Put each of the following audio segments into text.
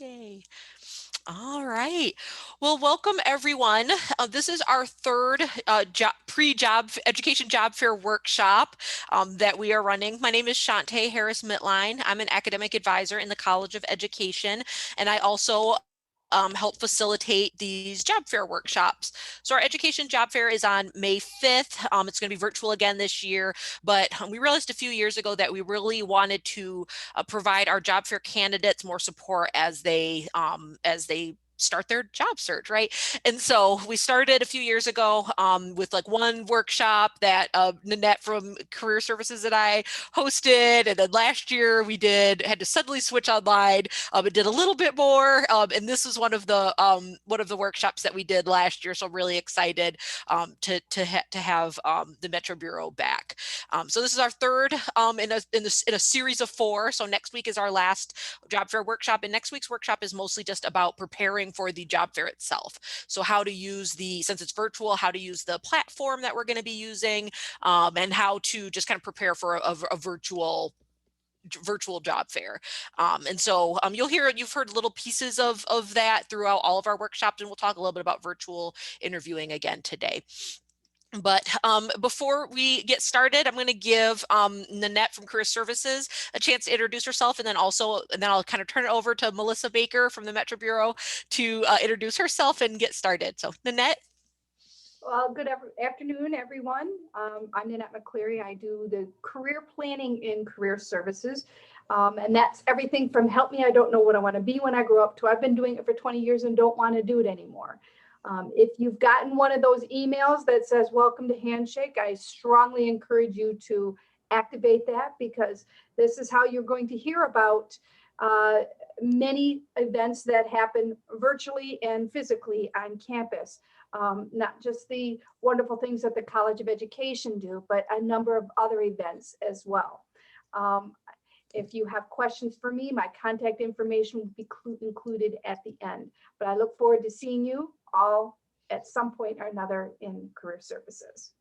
Yay. All right. Well, welcome everyone. This is our third pre-job education job fair workshop that we are running. My name is Shantae Harris Mitline. I'm an academic advisor in the College of Education, and I also help facilitate these job fair workshops. So our education job fair is on May 5th. It's going to be virtual again this year, but we realized a few years ago that we really wanted to provide our job fair candidates more support as they start their job search, right? And so we started a few years ago with like one workshop that Nanette from Career Services that I hosted, and then last year we had to suddenly switch online. It did a little bit more, and this was one of the workshops that we did last year. So I'm really excited to have the Metro Bureau back. So this is our third in a series of four. So next week is our last job fair workshop, and next week's workshop is mostly just about preparing for the job fair itself. So how to use since it's virtual, how to use the platform that we're going to be using, and how to just kind of prepare for a virtual job fair. And so you've heard little pieces of that throughout all of our workshops, and we'll talk a little bit about virtual interviewing again today. But before we get started, I'm going to give Nanette from Career Services a chance to introduce herself, and then I'll kind of turn it over to Melissa Baker from the Metro Bureau to introduce herself and get started. So Nanette. Well, good afternoon, everyone. I'm Nanette McCleary. I do the career planning in Career Services. And that's everything from help me, I don't know what I want to be when I grow up, to I've been doing it for 20 years and don't want to do it anymore. If you've gotten one of those emails that says, welcome to Handshake, I strongly encourage you to activate that, because this is how you're going to hear about many events that happen virtually and physically on campus. Not just the wonderful things that the College of Education do, but a number of other events as well. If you have questions for me, my contact information will be included at the end. But I look forward to seeing you all at some point or another in Career Services.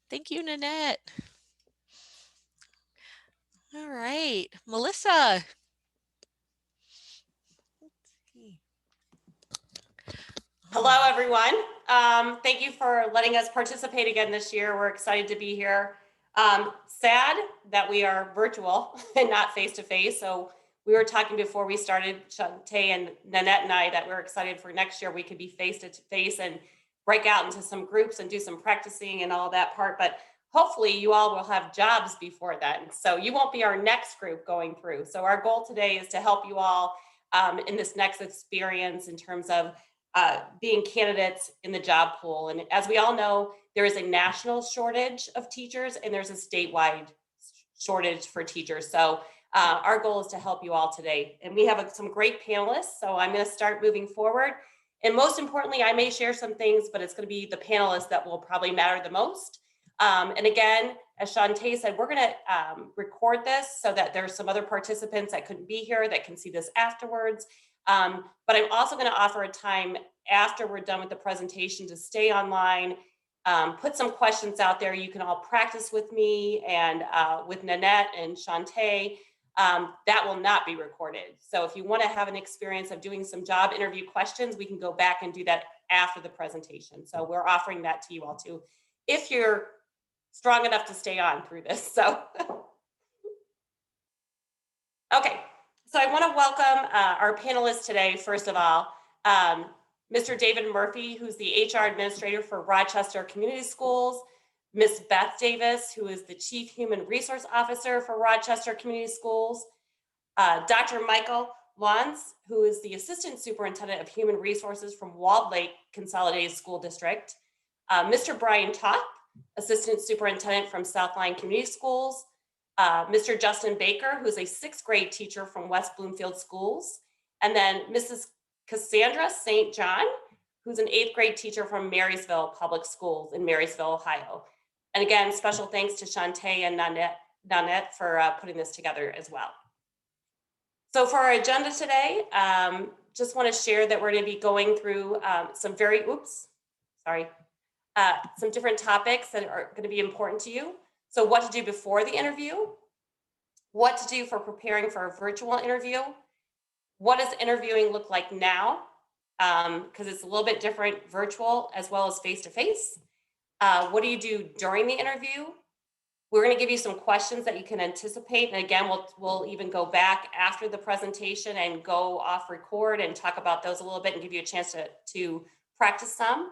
Thank you, Nanette. All right, Melissa. Hello, everyone. Thank you for letting us participate again this year. We're excited to be here. Sad that we are virtual and not face-to-face. So we were talking before we started, Shantae and Nanette and I, that we're excited for next year we could be face-to-face and break out into some groups and do some practicing and all that part. But hopefully you all will have jobs before then. So you won't be our next group going through. So our goal today is to help you all in this next experience in terms of being candidates in the job pool. And as we all know, there is a national shortage of teachers and there's a statewide shortage for teachers. So our goal is to help you all today. And we have some great panelists. So I'm going to start moving forward. And most importantly, I may share some things, but it's going to be the panelists that will probably matter the most. And again, as Shantae said, we're going to record this so that there's some other participants that couldn't be here that can see this afterwards. But I'm also going to offer a time after we're done with the presentation to stay online, put some questions out there. You can all practice with me and with Nanette and Shantae. That will not be recorded. So if you want to have an experience of doing some job interview questions, we can go back and do that after the presentation. So we're offering that to you all too, if you're strong enough to stay on through this. So, okay. So I want to welcome our panelists today, first of all, Mr. David Murphy, who's the HR Administrator for Rochester Community Schools, Ms. Beth Davis, who is the Chief Human Resource Officer for Rochester Community Schools, Dr. Michael Lawns, who is the Assistant Superintendent of Human Resources from Walled Lake Consolidated School District, Mr. Brian Topp, Assistant Superintendent from Southline Community Schools, Mr. Justin Baker, who's a 6th grade teacher from West Bloomfield Schools, and then Mrs. Cassandra St. John, who's an 8th grade teacher from Marysville Public Schools in Marysville, Ohio. And again, special thanks to Shantae and Nanette for putting this together as well. So for our agenda today, just want to share that we're going to be going through some different topics that are going to be important to you. So what to do before the interview, what to do for preparing for a virtual interview, what does interviewing look like now? Because it's a little bit different virtual as well as face-to-face. What do you do during the interview? We're going to give you some questions that you can anticipate. And again, we'll even go back after the presentation and go off record and talk about those a little bit and give you a chance to practice some.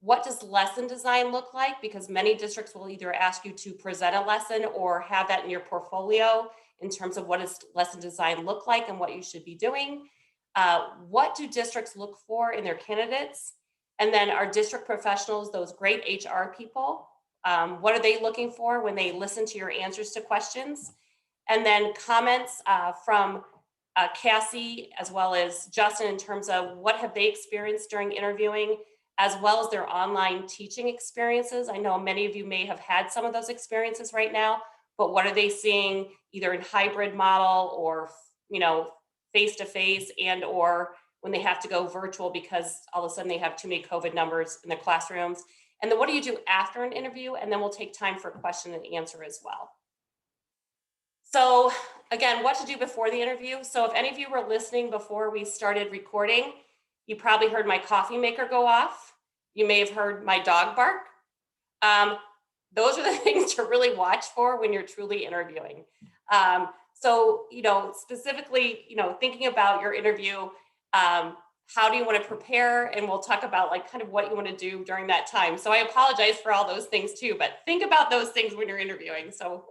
What does lesson design look like? Because many districts will either ask you to present a lesson or have that in your portfolio in terms of what does lesson design look like and what you should be doing. What do districts look for in their candidates? And then our district professionals, those great HR people, what are they looking for when they listen to your answers to questions? And then comments from Cassie as well as Justin in terms of what have they experienced during interviewing, as well as their online teaching experiences. I know many of you may have had some of those experiences right now, but what are they seeing either in hybrid model or, face-to-face and or when they have to go virtual because all of a sudden they have too many COVID numbers in their classrooms. And then what do you do after an interview? And then we'll take time for question and answer as well. So again, what to do before the interview. So if any of you were listening before we started recording, you probably heard my coffee maker go off. You may have heard my dog bark. Those are the things to really watch for when you're truly interviewing. So, specifically, thinking about your interview, how do you want to prepare? And we'll talk about kind of what you want to do during that time. So I apologize for all those things too, but think about those things when you're interviewing. So,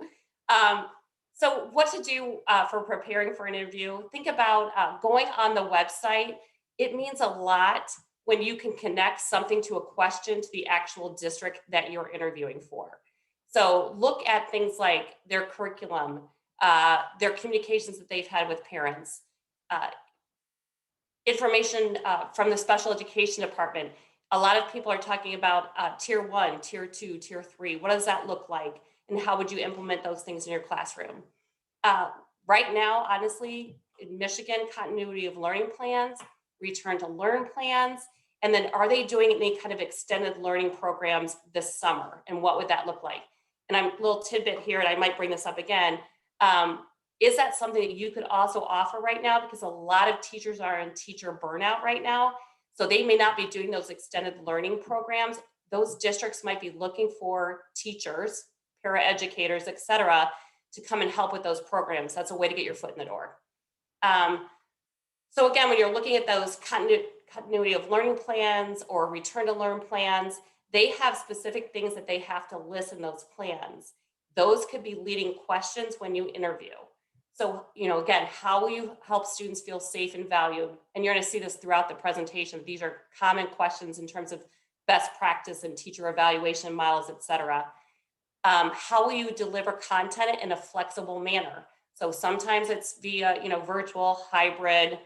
so what to do for preparing for an interview? Think about going on the website. It means a lot when you can connect something to a question to the actual district that you're interviewing for. So look at things like their curriculum, their communications that they've had with parents, information from the special education department. A lot of people are talking about tier 1, tier 2, tier 3. What does that look like? And how would you implement those things in your classroom? Right now, honestly, in Michigan, continuity of learning plans, return to learn plans, and then are they doing any kind of extended learning programs this summer? And what would that look like? And I'm a little tidbit here, and I might bring this up again. Is that something that you could also offer right now? Because a lot of teachers are in teacher burnout right now. So they may not be doing those extended learning programs. Those districts might be looking for teachers, paraeducators, et cetera, to come and help with those programs. That's a way to get your foot in the door. So again, when you're looking at those continuity of learning plans or return to learn plans, they have specific things that they have to list in those plans. Those could be leading questions when you interview. So, again, how will you help students feel safe and valued? And you're going to see this throughout the presentation. These are common questions in terms of best practice and teacher evaluation models, et cetera. How will you deliver content in a flexible manner? So sometimes it's via, virtual, hybrid,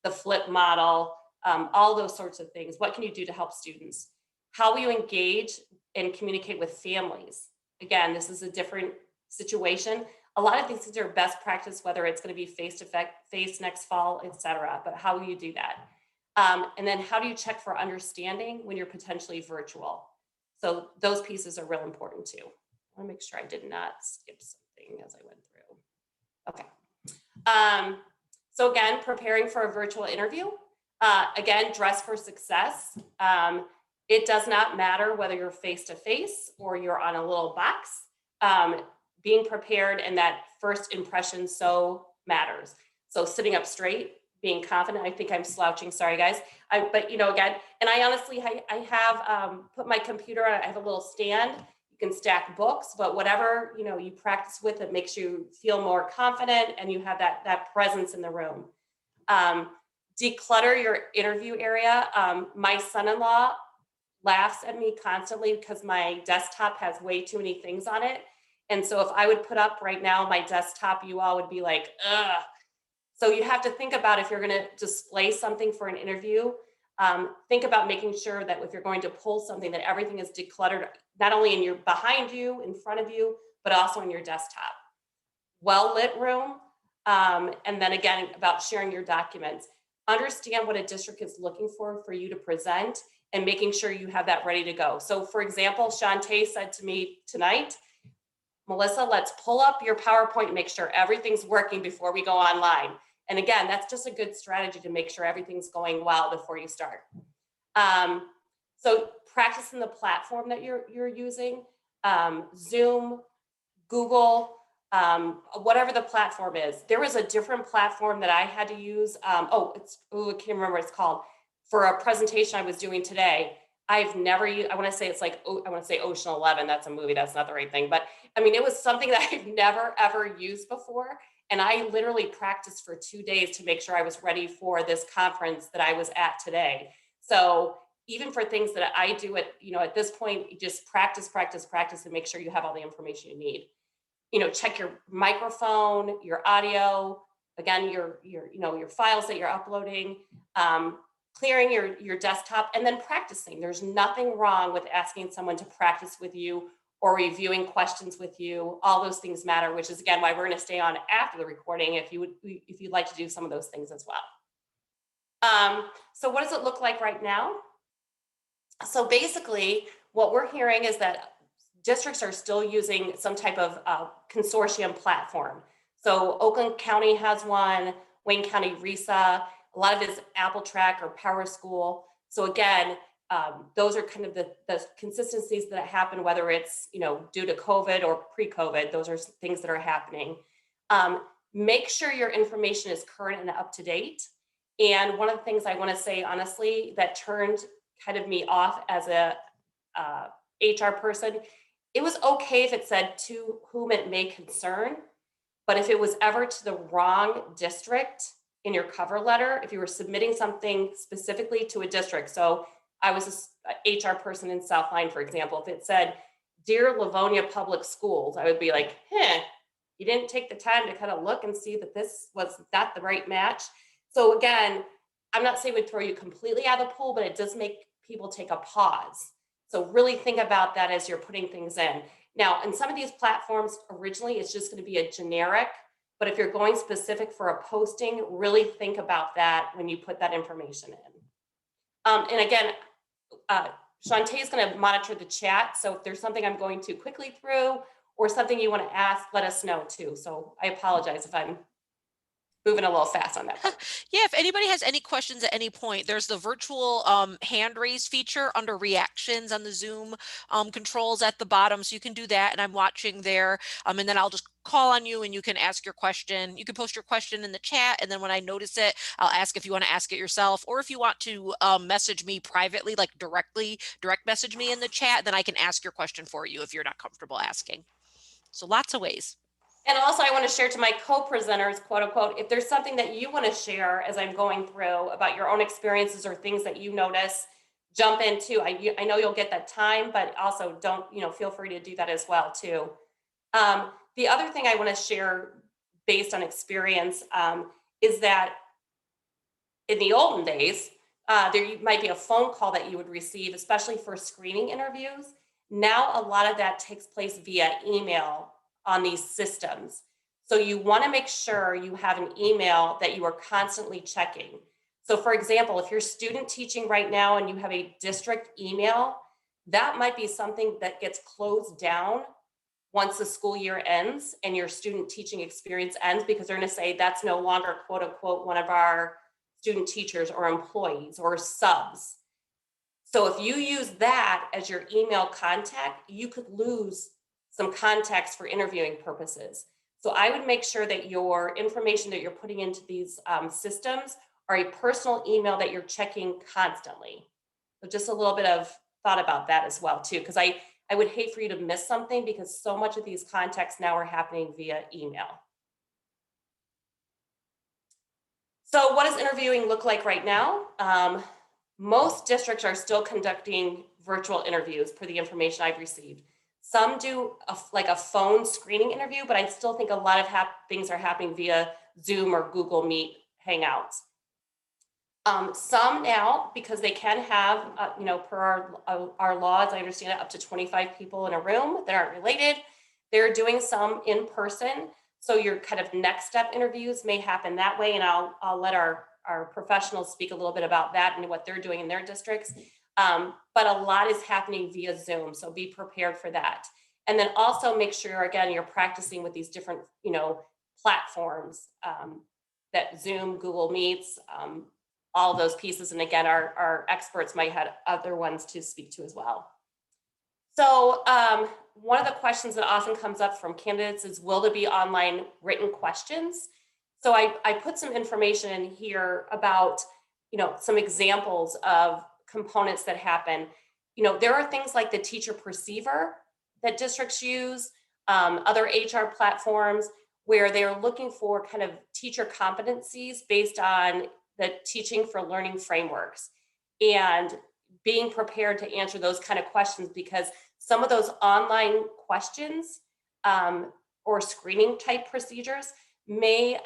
the flip model, all those sorts of things. What can you do to help students? How will you engage and communicate with families? Again, this is a different situation. A lot of things are best practice, whether it's going to be face next fall, et cetera. But how will you do that? And then how do you check for understanding when you're potentially virtual? So those pieces are real important too. I want to make sure I did not skip something as I went through. Okay. So again, preparing for a virtual interview. Again, dress for success. It does not matter whether you're face-to-face or you're on a little box. Being prepared and that first impression so matters. So sitting up straight, being confident. I think I'm slouching, sorry guys. But again, and I honestly, I have put my computer on, I have a little stand. You can stack books, but whatever, you practice with, it makes you feel more confident and you have that presence in the room. Declutter your interview area. My son-in-law laughs at me constantly because my desktop has way too many things on it. And so if I would put up right now my desktop, you all would be like, ugh. So you have to think about if you're going to display something for an interview, think about making sure that if you're going to pull something that everything is decluttered, not only in your behind you, in front of you, but also in your desktop. Well-lit room. And then again, about sharing your documents. Understand what a district is looking for you to present and making sure you have that ready to go. So for example, Shantae said to me tonight, Melissa, let's pull up your PowerPoint and make sure everything's working before we go online. And again, that's just a good strategy to make sure everything's going well before you start. So practicing the platform that you're using, Zoom, Google, whatever the platform is. There was a different platform that I had to use. I can't remember what it's called, for a presentation I was doing today. I've never used, I want to say it's like, I want to say Ocean 11. That's a movie. That's not the right thing. But I mean, it was something that I've never, ever used before. And I literally practiced for 2 days to make sure I was ready for this conference that I was at today. So even for things that I do at this point, you just practice, and make sure you have all the information you need. Check your microphone, your audio, again, your files that you're uploading, clearing your desktop, and then practicing. There's nothing wrong with asking someone to practice with you or reviewing questions with you. All those things matter, which is again why we're going to stay on after the recording if you'd like to do some of those things as well. So what does it look like right now? So basically, what we're hearing is that districts are still using some type of consortium platform. So Oakland County has one, Wayne County RESA, a lot of it is AppleTrack or PowerSchool. So again, those are kind of the consistencies that happen, whether it's due to COVID or pre-COVID. Those are things that are happening. Make sure your information is current and up to date. And one of the things I want to say honestly that turned kind of me off as a HR person, it was okay if it said to whom it may concern, but if it was ever to the wrong district in your cover letter, if you were submitting something specifically to a district, so I was an HR person in Southline, for example, if it said, Dear Livonia Public Schools, I would be like, you didn't take the time to kind of look and see that this was not the right match. So again, I'm not saying we'd throw you completely out of the pool, but it does make people take a pause. So really think about that as you're putting things in. Now, in some of these platforms, originally, it's just going to be a generic, but if you're going specific for a posting, really think about that when you put that information in. And again, Shantae is going to monitor the chat. So if there's something I'm going too quickly through or something you want to ask, let us know too. So I apologize if I'm moving a little fast on that part. Yeah, if anybody has any questions at any point, there's the virtual hand raise feature under reactions on the Zoom controls at the bottom. So you can do that, and I'm watching there. And then I'll just call on you and you can ask your question. You can post your question in the chat, and then when I notice it, I'll ask if you want to ask it yourself, or if you want to message me privately, like direct message me in the chat, then I can ask your question for you if you're not comfortable asking. So lots of ways. And also I want to share to my co-presenters, quote unquote, if there's something that you want to share as I'm going through about your own experiences or things that you notice, jump in too. I know you'll get that time, but also don't, feel free to do that as well too. The other thing I want to share based on experience is that in the olden days, there might be a phone call that you would receive, especially for screening interviews. Now, a lot of that takes place via email on these systems. So you want to make sure you have an email that you are constantly checking. So for example, if you're student teaching right now and you have a district email, that might be something that gets closed down once the school year ends and your student teaching experience ends, because they're going to say that's no longer, quote unquote, one of our student teachers or employees or subs. So if you use that as your email contact, you could lose some context for interviewing purposes. So I would make sure that your information that you're putting into these systems are a personal email that you're checking constantly. So just a little bit of thought about that as well too, because I would hate for you to miss something because so much of these contacts now are happening via email. So what does interviewing look like right now? Most districts are still conducting virtual interviews per the information I've received. Some do like a phone screening interview, but I still think a lot of things are happening via Zoom or Google Meet Hangouts. Some now, because they can have, per our laws, I understand it, up to 25 people in a room that aren't related. They're doing some in person. So your kind of next step interviews may happen that way. And I'll let our professionals speak a little bit about that and what they're doing in their districts. But a lot is happening via Zoom, so be prepared for that. And then also make sure, again, you're practicing with these different, platforms that Zoom, Google Meets, all of those pieces. And again, our experts might have other ones to speak to as well. So one of the questions that often comes up from candidates is, will there be online written questions? So I put some information in here about, some examples of components that happen. There are things like the teacher perceiver that districts use, other HR platforms where they're looking for kind of teacher competencies based on the teaching for learning frameworks and being prepared to answer those kind of questions, because some of those online questions or screening type procedures may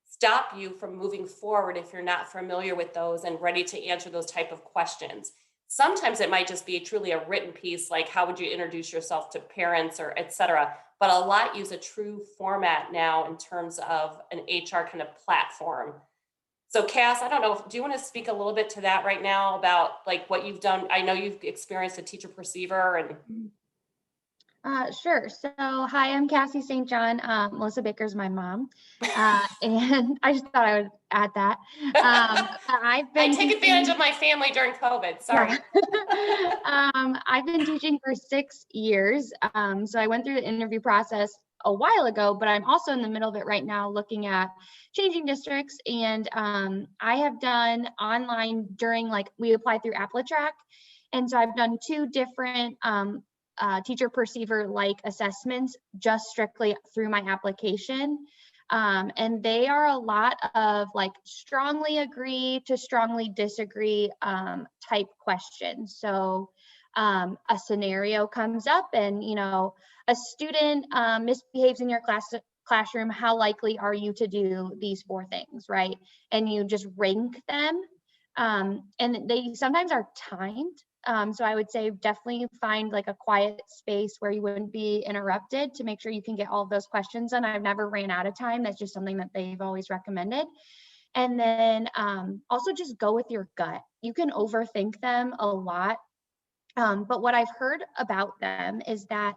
stop you from moving forward if you're not familiar with those and ready to answer those type of questions. Sometimes it might just be truly a written piece, like how would you introduce yourself to parents or et cetera, but a lot use a true format now in terms of an HR kind of platform. So Cass, I don't know, do you want to speak a little bit to that right now about like what you've done? I know you've experienced a teacher perceiver and Sure. So, hi, I'm Cassie St. John. Melissa Baker's my mom, and I just thought I would add that. I've been I take advantage of my family during COVID. Sorry. Yeah. I've been teaching for 6 years. So I went through the interview process a while ago, but I'm also in the middle of it right now, looking at changing districts. And I have done online during, like, we apply through AppleTrack, and so I've done 2 different teacher perceiver like assessments just strictly through my application. And they are a lot of like strongly agree to strongly disagree type questions. So a scenario comes up and, a student misbehaves in your classroom. How likely are you to do these 4 things, right? And you just rank them. And they sometimes are timed. So I would say definitely find like a quiet space where you wouldn't be interrupted to make sure you can get all of those questions done. I've never ran out of time. That's just something that they've always recommended. And then also just go with your gut. You can overthink them a lot. But what I've heard about them is that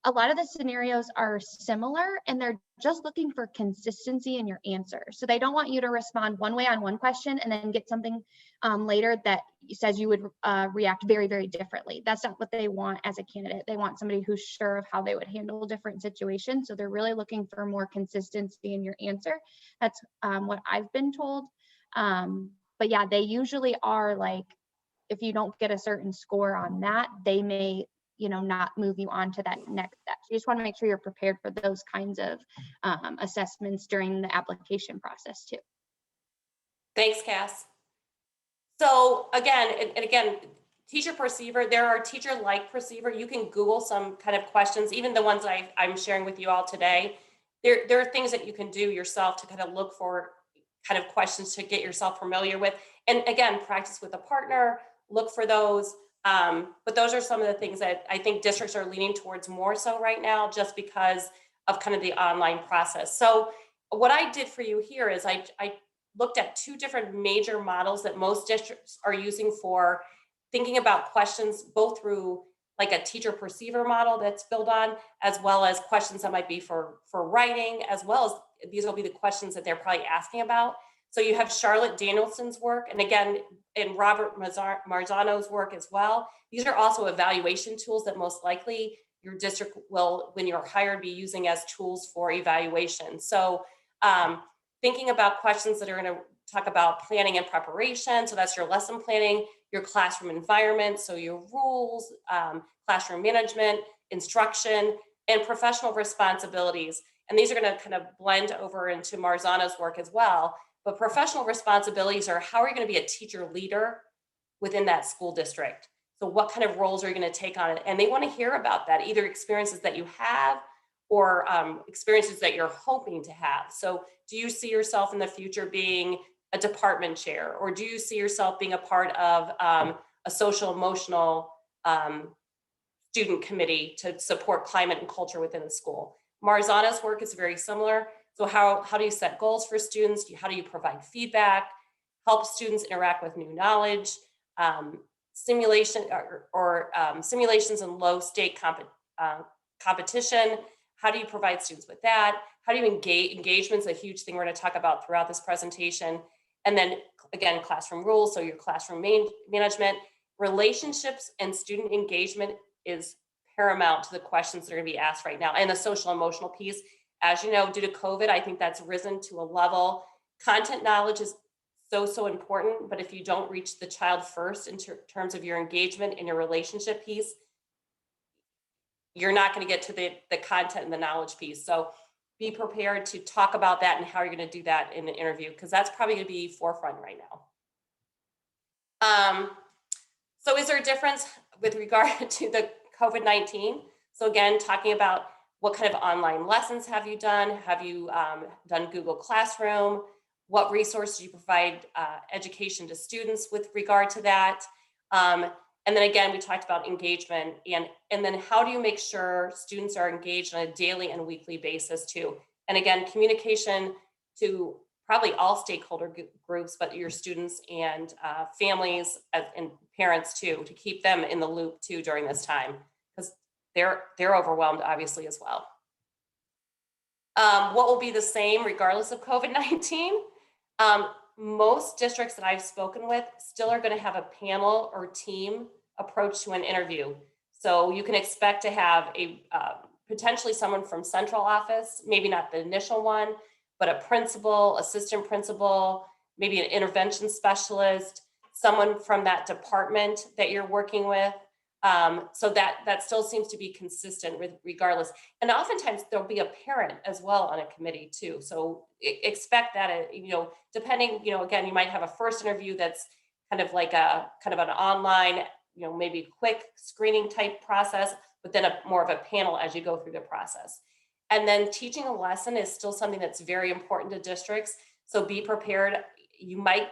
a lot of the scenarios are similar and they're just looking for consistency in your answer. So they don't want you to respond one way on one question and then get something later that says you would react very, very differently. That's not what they want as a candidate. They want somebody who's sure of how they would handle different situations. So they're really looking for more consistency in your answer. That's what I've been told. But yeah, they usually are like, if you don't get a certain score on that, they may not move you on to that next step. So you just want to make sure you're prepared for those kinds of assessments during the application process too. Thanks, Cass. So again, teacher perceiver, there are teacher-like perceiver. You can Google some kind of questions, even the ones I'm sharing with you all today. There are things that you can do yourself to kind of look for kind of questions to get yourself familiar with. And again, practice with a partner, look for those. But those are some of the things that I think districts are leaning towards more so right now, just because of kind of the online process. So what I did for you here is I looked at 2 different major models that most districts are using for thinking about questions, both through like a teacher perceiver model that's built on, as well as questions that might be for writing, as well as these will be the questions that they're probably asking about. So you have Charlotte Danielson's work, and again, in Robert Marzano's work as well. These are also evaluation tools that most likely your district will, when you're hired, be using as tools for evaluation. So thinking about questions that are going to talk about planning and preparation. So that's your lesson planning, your classroom environment, so your rules, classroom management, instruction, and professional responsibilities. And these are going to kind of blend over into Marzano's work as well. But professional responsibilities are, how are you going to be a teacher leader within that school district? So what kind of roles are you going to take on it? And they want to hear about that, either experiences that you have or experiences that you're hoping to have. So do you see yourself in the future being a department chair, or do you see yourself being a part of a social emotional student committee to support climate and culture within the school? Marzano's work is very similar. So how do you set goals for students? How do you provide feedback, help students interact with new knowledge, simulation or simulations in low stake competition? How do you provide students with that? how do you engage? Engagement's a huge thing we're going to talk about throughout this presentation. And then again, classroom rules, so your classroom management, relationships and student engagement is paramount to the questions that are going to be asked right now. And the social emotional piece, as you know, due to COVID, I think that's risen to a level. Content knowledge is so important, but if you don't reach the child first in terms of your engagement and your relationship piece, you're not going to get to the content and the knowledge piece. So be prepared to talk about that and how you're going to do that in an interview, because that's probably going to be forefront right now. So is there a difference with regard to the COVID-19? So again, talking about what kind of online lessons have you done? Have you done Google Classroom? What resources do you provide education to students with regard to that? And then again, we talked about engagement, and then how do you make sure students are engaged on a daily and weekly basis too? And again, communication to probably all stakeholder groups, but your students and families and parents too, to keep them in the loop too during this time, because they're overwhelmed obviously as well. What will be the same regardless of COVID-19? Most districts that I've spoken with still are going to have a panel or team approach to an interview. So you can expect to have a potentially someone from central office, maybe not the initial one, but a principal, assistant principal, maybe an intervention specialist, someone from that department that you're working with. So that still seems to be consistent with regardless. And oftentimes there'll be a parent as well on a committee too. So expect that, depending, again, you might have a first interview that's kind of like an online, maybe quick screening type process, but then more of a panel as you go through the process. And then teaching a lesson is still something that's very important to districts. So be prepared. You might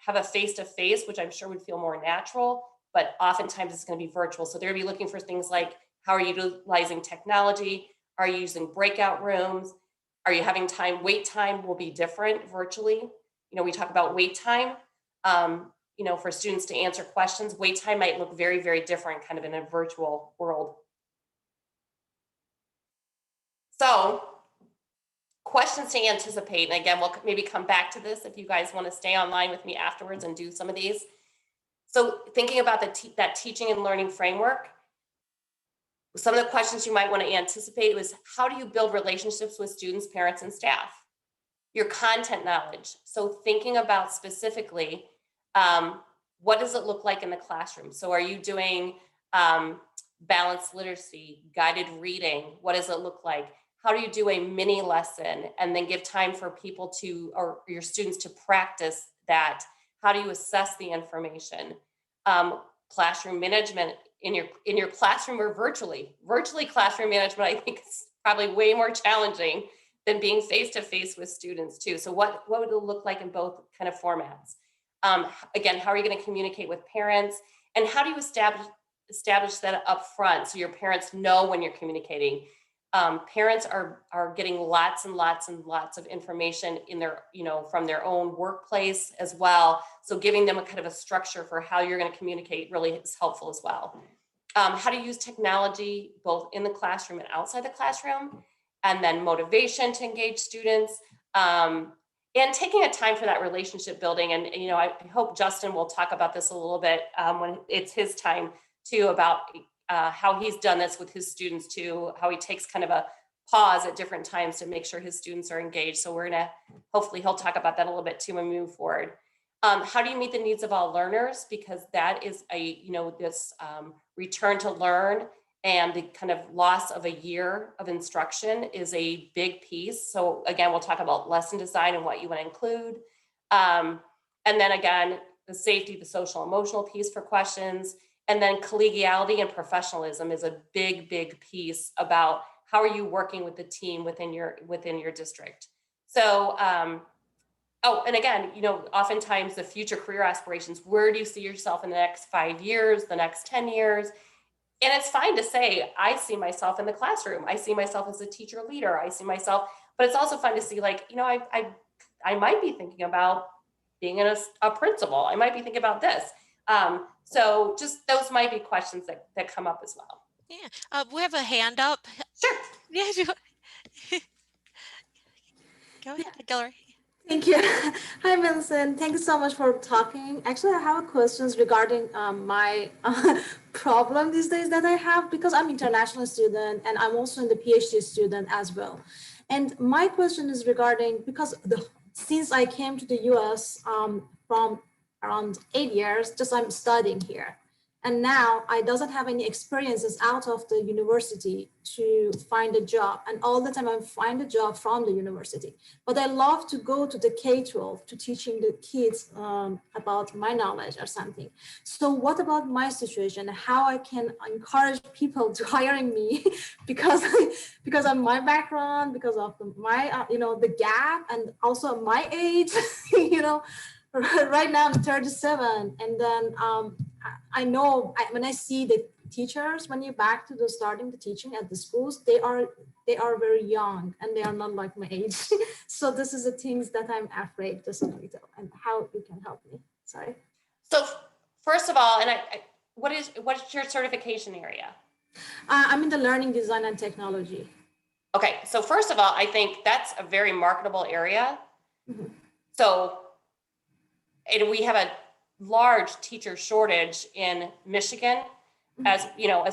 have a face-to-face, which I'm sure would feel more natural, but oftentimes it's going to be virtual. So they're going to be looking for things like, how are you utilizing technology? Are you using breakout rooms? Are you having time? Wait time will be different virtually. We talk about wait time, for students to answer questions. Wait time might look very, very different kind of in a virtual world. So questions to anticipate. And again, we'll maybe come back to this if you guys want to stay online with me afterwards and do some of these. So thinking about that teaching and learning framework, some of the questions you might want to anticipate was, how do you build relationships with students, parents, and staff? Your content knowledge. So thinking about specifically, what does it look like in the classroom? So are you doing balanced literacy, guided reading? What does it look like? How do you do a mini lesson and then give time for people or your students to practice that? How do you assess the information? Classroom management in your classroom or virtually classroom management, I think is probably way more challenging than being face-to-face with students too. So what would it look like in both kind of formats? Again, how are you going to communicate with parents, and how do you establish that up front so your parents know when you're communicating? Parents are getting lots and lots and lots of information in their, from their own workplace as well. So giving them a kind of a structure for how you're going to communicate really is helpful as well. How to use technology both in the classroom and outside the classroom, and then motivation to engage students, and taking a time for that relationship building. And I hope Justin will talk about this a little bit when it's his time too, about how he's done this with his students too, how he takes kind of a pause at different times to make sure his students are engaged. So hopefully he'll talk about that a little bit too when we move forward. How do you meet the needs of all learners? Because that is this return to learn and the kind of loss of a year of instruction is a big piece. So again, we'll talk about lesson design and what you want to include. And then again, the safety, the social emotional piece for questions. And then collegiality and professionalism is a big, big piece about how are you working with the team within your district. So, and again, oftentimes the future career aspirations, where do you see yourself in the next 5 years, the next 10 years? And it's fine to say, I see myself in the classroom. I see myself as a teacher leader. I see myself, but it's also fun to see I might be thinking about being a principal. I might be thinking about this. So just those might be questions that come up as well. Yeah, we have a hand up. Sure. Yeah. Go ahead, Hillary. Thank you. Hi, Vincent. Thank you so much for talking. Actually, I have questions regarding my problem these days that I have because I'm international student and I'm also in the PhD student as well. And my question is regarding because since I came to the US from around 8 years, just I'm studying here. And now I doesn't have any experiences out of the university to find a job. And all the time I find a job from the university. But I love to go to the K-12 to teaching the kids about my knowledge or something. So what about my situation? How I can encourage people to hiring me because of my background, because of my the gap, and also my age. Right now I'm 37, and then I know when I see the teachers, when you're back to the starting the teaching at the schools, they are very young and they are not like my age. So this is the things that I'm afraid just a little, and how you can help me. Sorry. So first of all, and what is your certification area? I'm in the learning design and technology. Okay, so first of all, I think that's a very marketable area. Mm-hmm. So, and we have a large teacher shortage in Michigan, as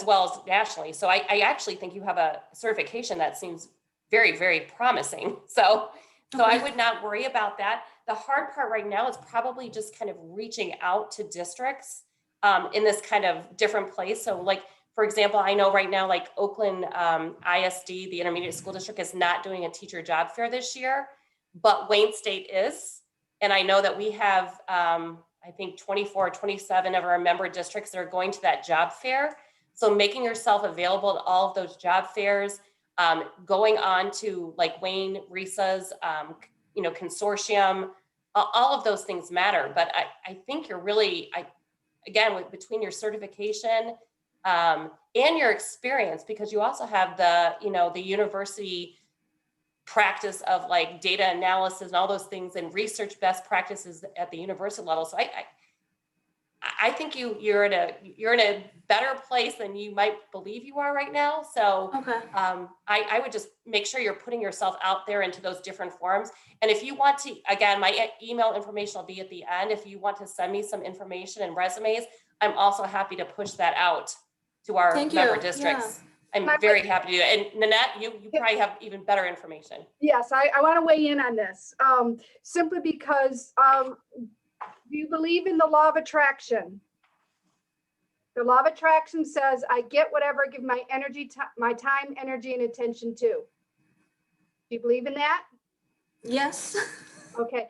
well as nationally. So I actually think you have a certification that seems very, very promising. So I would not worry about that. The hard part right now is probably just kind of reaching out to districts in this kind of different place. So like, for example, I know right now, like Oakland ISD, the Intermediate School District, is not doing a teacher job fair this year, but Wayne State is. And I know that we have, I think 24 or 27 of our member districts that are going to that job fair. So making yourself available to all of those job fairs, going on to like Wayne RISA's, consortium, all of those things matter. But I think you're really, between your certification and your experience, because you also have the university practice of like data analysis and all those things and research best practices at the university level. So I think you're in a better place than you might believe you are right now. So okay. I would just make sure you're putting yourself out there into those different forums. And if you want to, again, my email information will be at the end. If you want to send me some information and resumes, I'm also happy to push that out to our member districts. Yeah. I'm very happy to do that. And Nanette, you probably have even better information. Yes, I want to weigh in on this simply because do you believe in the law of attraction? The law of attraction says, I get whatever I give my energy, my time, energy, and attention to. Do you believe in that? Yes. Okay.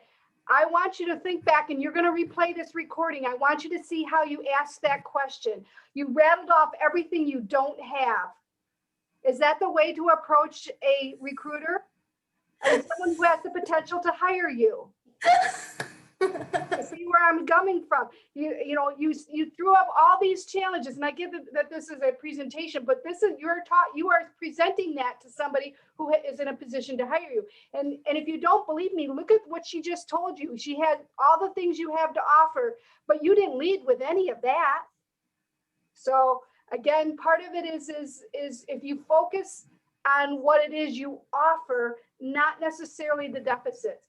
I want you to think back, and you're going to replay this recording. I want you to see how you asked that question. You rattled off everything you don't have. Is that the way to approach a recruiter? And someone who has the potential to hire you? See where I'm coming from. You threw up all these challenges, and I get that this is a presentation, but this is you are presenting that to somebody who is in a position to hire you. And if you don't believe me, look at what she just told you. She had all the things you have to offer, but you didn't lead with any of that. So again, part of it is if you focus on what it is you offer, not necessarily the deficits.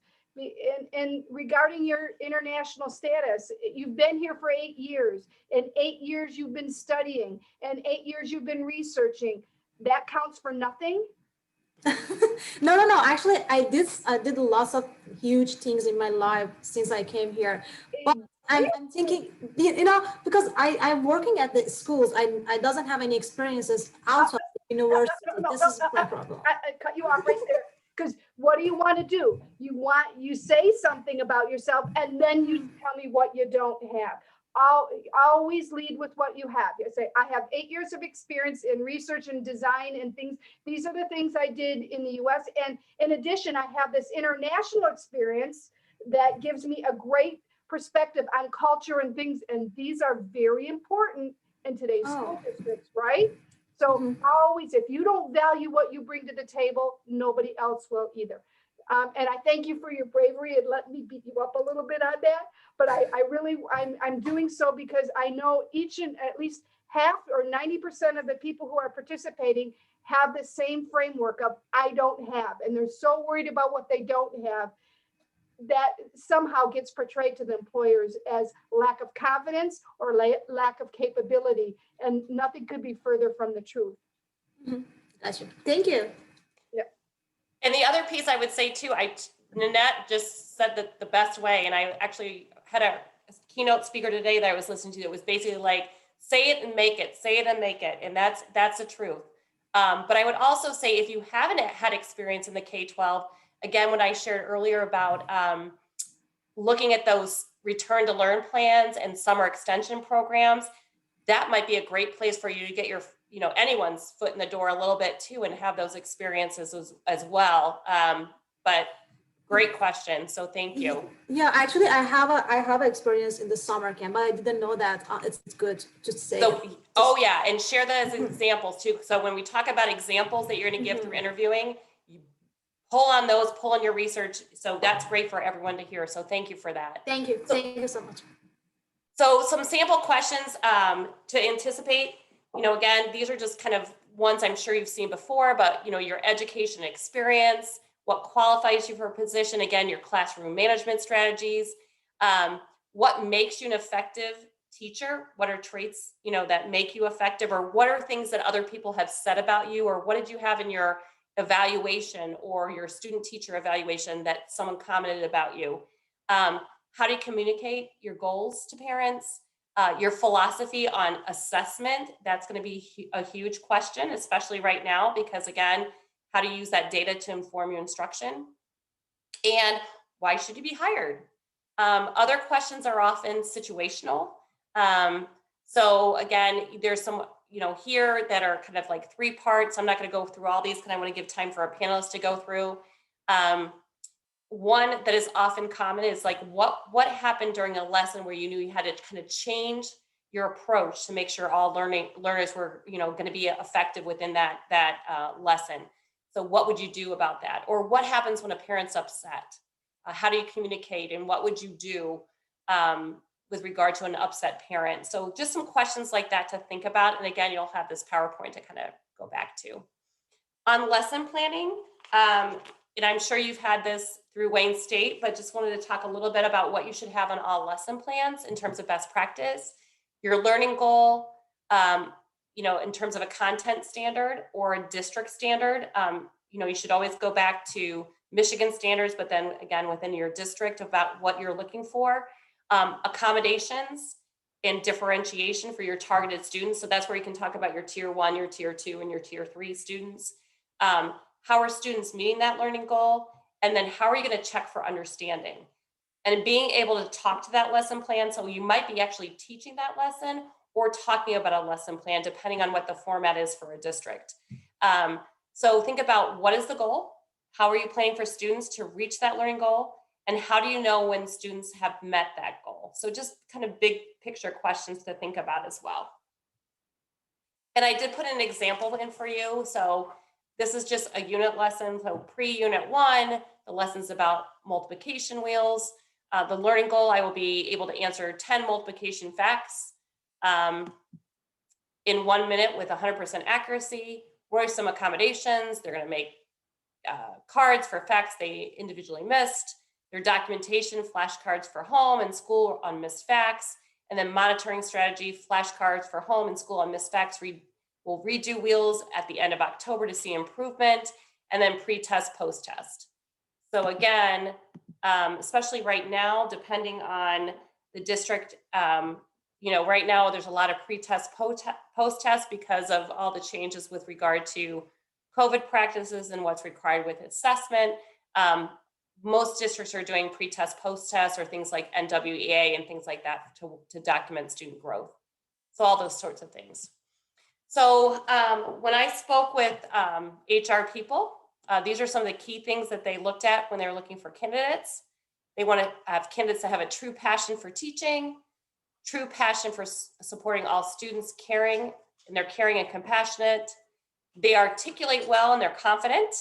And regarding your international status, you've been here for 8 years. In 8 years, you've been studying. And 8 years, you've been researching. That counts for nothing? No. Actually, I did lots of huge things in my life since I came here. But I'm thinking, because I'm working at the schools. I doesn't have any experiences out of the university. This is my problem. I cut you off right there. Because what do you want to do? You say something about yourself, and then you tell me what you don't have. I'll always lead with what you have. You say, I have 8 years of experience in research and design and things. These are the things I did in the US. And in addition, I have this international experience that gives me a great perspective on culture and things. And these are very important in today's school districts, right? So always, if you don't value what you bring to the table, nobody else will either. And I thank you for your bravery and let me beat you up a little bit on that. But I'm doing so because I know each and at least half or 90% of the people who are participating have the same framework of I don't have, and they're so worried about what they don't have, that somehow gets portrayed to the employers as lack of confidence or lack of capability, and nothing could be further from the truth. Gotcha. Thank you. And the other piece I would say too, Nanette just said that the best way, and I actually had a keynote speaker today that I was listening to that was basically like, say it and make it, say it and make it. And that's the truth. But I would also say, if you haven't had experience in the K-12, again, when I shared earlier about looking at those return to learn plans and summer extension programs, that might be a great place for you to get your, anyone's foot in the door a little bit too, and have those experiences as well. But great question. So thank you. Yeah, actually, I have experience in the summer camp, but I didn't know that it's good to say. So, oh yeah, and share that as examples too. So when we talk about examples that you're going to give through interviewing, you pull on those, pull on your research. So that's great for everyone to hear. So thank you for that. Thank you. Thank you so much. So some sample questions to anticipate. Again, these are just kind of ones I'm sure you've seen before, but your education experience, what qualifies you for a position, again, your classroom management strategies, what makes you an effective teacher, what are traits, that make you effective, or what are things that other people have said about you, or what did you have in your evaluation or your student teacher evaluation that someone commented about you? How do you communicate your goals to parents? Your philosophy on assessment, that's going to be a huge question, especially right now, because again, how to use that data to inform your instruction, and why should you be hired? Other questions are often situational. So again, there's some, here that are kind of like 3 parts. I'm not going to go through all these because I want to give time for our panelists to go through. One that is often common is like, what happened during a lesson where you knew you had to kind of change your approach to make sure all learners were, going to be effective within that lesson. So what would you do about that? Or what happens when a parent's upset? How do you communicate, and what would you do with regard to an upset parent? So just some questions like that to think about. And again, you'll have this PowerPoint to kind of go back to. On lesson planning, and I'm sure you've had this through Wayne State, but just wanted to talk a little bit about what you should have on all lesson plans in terms of best practice, your learning goal, in terms of a content standard or a district standard. You should always go back to Michigan standards, but then again, within your district about what you're looking for, accommodations and differentiation for your targeted students. So that's where you can talk about your tier 1, your tier 2, and your tier 3 students. How are students meeting that learning goal? And then how are you going to check for understanding? And being able to talk to that lesson plan. So you might be actually teaching that lesson or talking about a lesson plan, depending on what the format is for a district. So think about, what is the goal? How are you planning for students to reach that learning goal? And how do you know when students have met that goal? So just kind of big picture questions to think about as well. And I did put an example in for you. So this is just a unit lesson. So pre-unit 1, the lesson's about multiplication wheels. The learning goal, I will be able to answer 10 multiplication facts in 1 minute with 100% accuracy. What are some accommodations? They're going to make cards for facts they individually missed. Their documentation, flashcards for home and school on missed facts, and then monitoring strategy, flashcards for home and school on missed facts. We'll redo wheels at the end of October to see improvement, and then pre-test, post-test. So again, especially right now, depending on the district, right now there's a lot of pre-test, post-test because of all the changes with regard to COVID practices and what's required with assessment. Most districts are doing pre-test, post-test, or things like NWEA and things like that to document student growth. So all those sorts of things. So when I spoke with HR people, these are some of the key things that they looked at when they were looking for candidates. They want to have candidates that have a true passion for teaching, true passion for supporting all students, caring, and they're caring and compassionate. They articulate well and they're confident.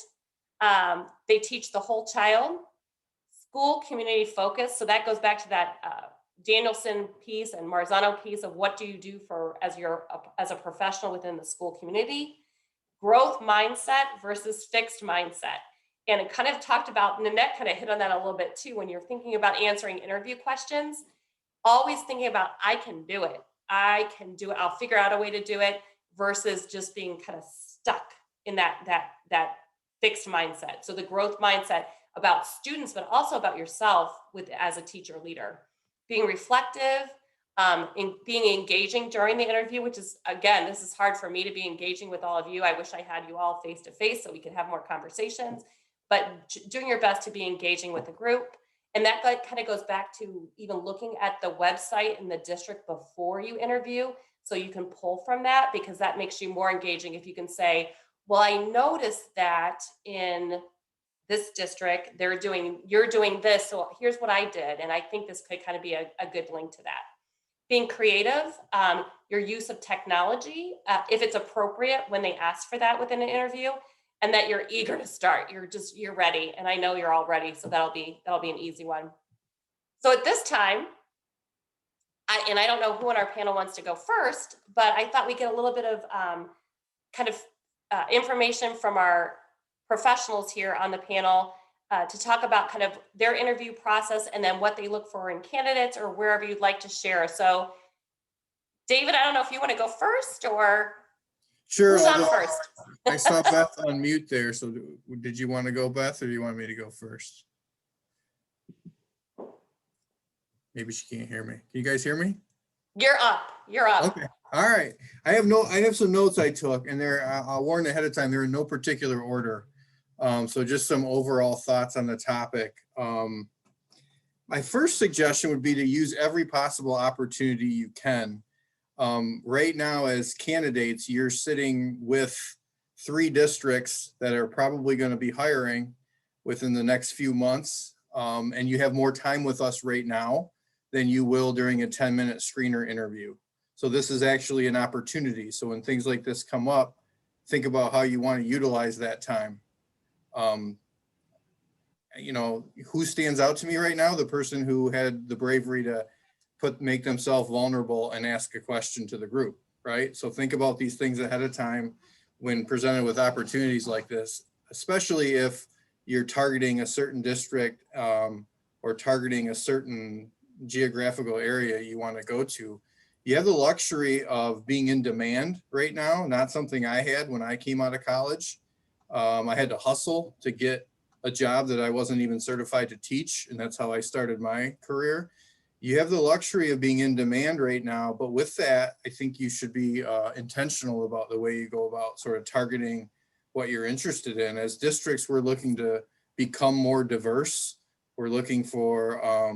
They teach the whole child. School community focus. So that goes back to that Danielson piece and Marzano piece of what do you do as a professional within the school community. growth mindset versus fixed mindset. And it kind of talked about, Nanette kind of hit on that a little bit too, when you're thinking about answering interview questions, always thinking about, I can do it. I can do it. I'll figure out a way to do it, versus just being kind of stuck in that fixed mindset. So the growth mindset about students, but also about yourself as a teacher leader, being reflective, being engaging during the interview, which is, again, this is hard for me to be engaging with all of you. I wish I had you all face to face so we could have more conversations, but doing your best to be engaging with the group. And that kind of goes back to even looking at the website in the district before you interview, so you can pull from that, because that makes you more engaging. If you can say, well, I noticed that in this district, you're doing this, so here's what I did. And I think this could kind of be a good link to that. Being creative, your use of technology, if it's appropriate when they ask for that within an interview, and that you're eager to start. You're ready. And I know you're all ready. So that'll be an easy one. So at this time, I don't know who on our panel wants to go first, but I thought we'd get a little bit of information from our professionals here on the panel to talk about kind of their interview process, and then what they look for in candidates, or wherever you'd like to share. So David, I don't know if you want to go first, or sure. who's on first? I saw Beth on mute there. So did you want to go, Beth, or do you want me to go first? Maybe she can't hear me. Can you guys hear me? You're up. Okay. All right. I have some notes I took, and I'll warn ahead of time, they're in no particular order. So just some overall thoughts on the topic. My first suggestion would be to use every possible opportunity you can. Right now, as candidates, you're sitting with 3 districts that are probably going to be hiring within the next few months. And you have more time with us right now than you will during a 10-minute screener interview. So this is actually an opportunity. So when things like this come up, think about how you want to utilize that time. You know, who stands out to me right now? The person who had the bravery to make themselves vulnerable and ask a question to the group, right? So think about these things ahead of time when presented with opportunities like this, especially if you're targeting a certain district or targeting a certain geographical area you want to go to. You have the luxury of being in demand right now, not something I had when I came out of college. I had to hustle to get a job that I wasn't even certified to teach, and that's how I started my career. You have the luxury of being in demand right now, but with that, I think you should be intentional about the way you go about sort of targeting what you're interested in. As districts, we're looking to become more diverse. We're looking for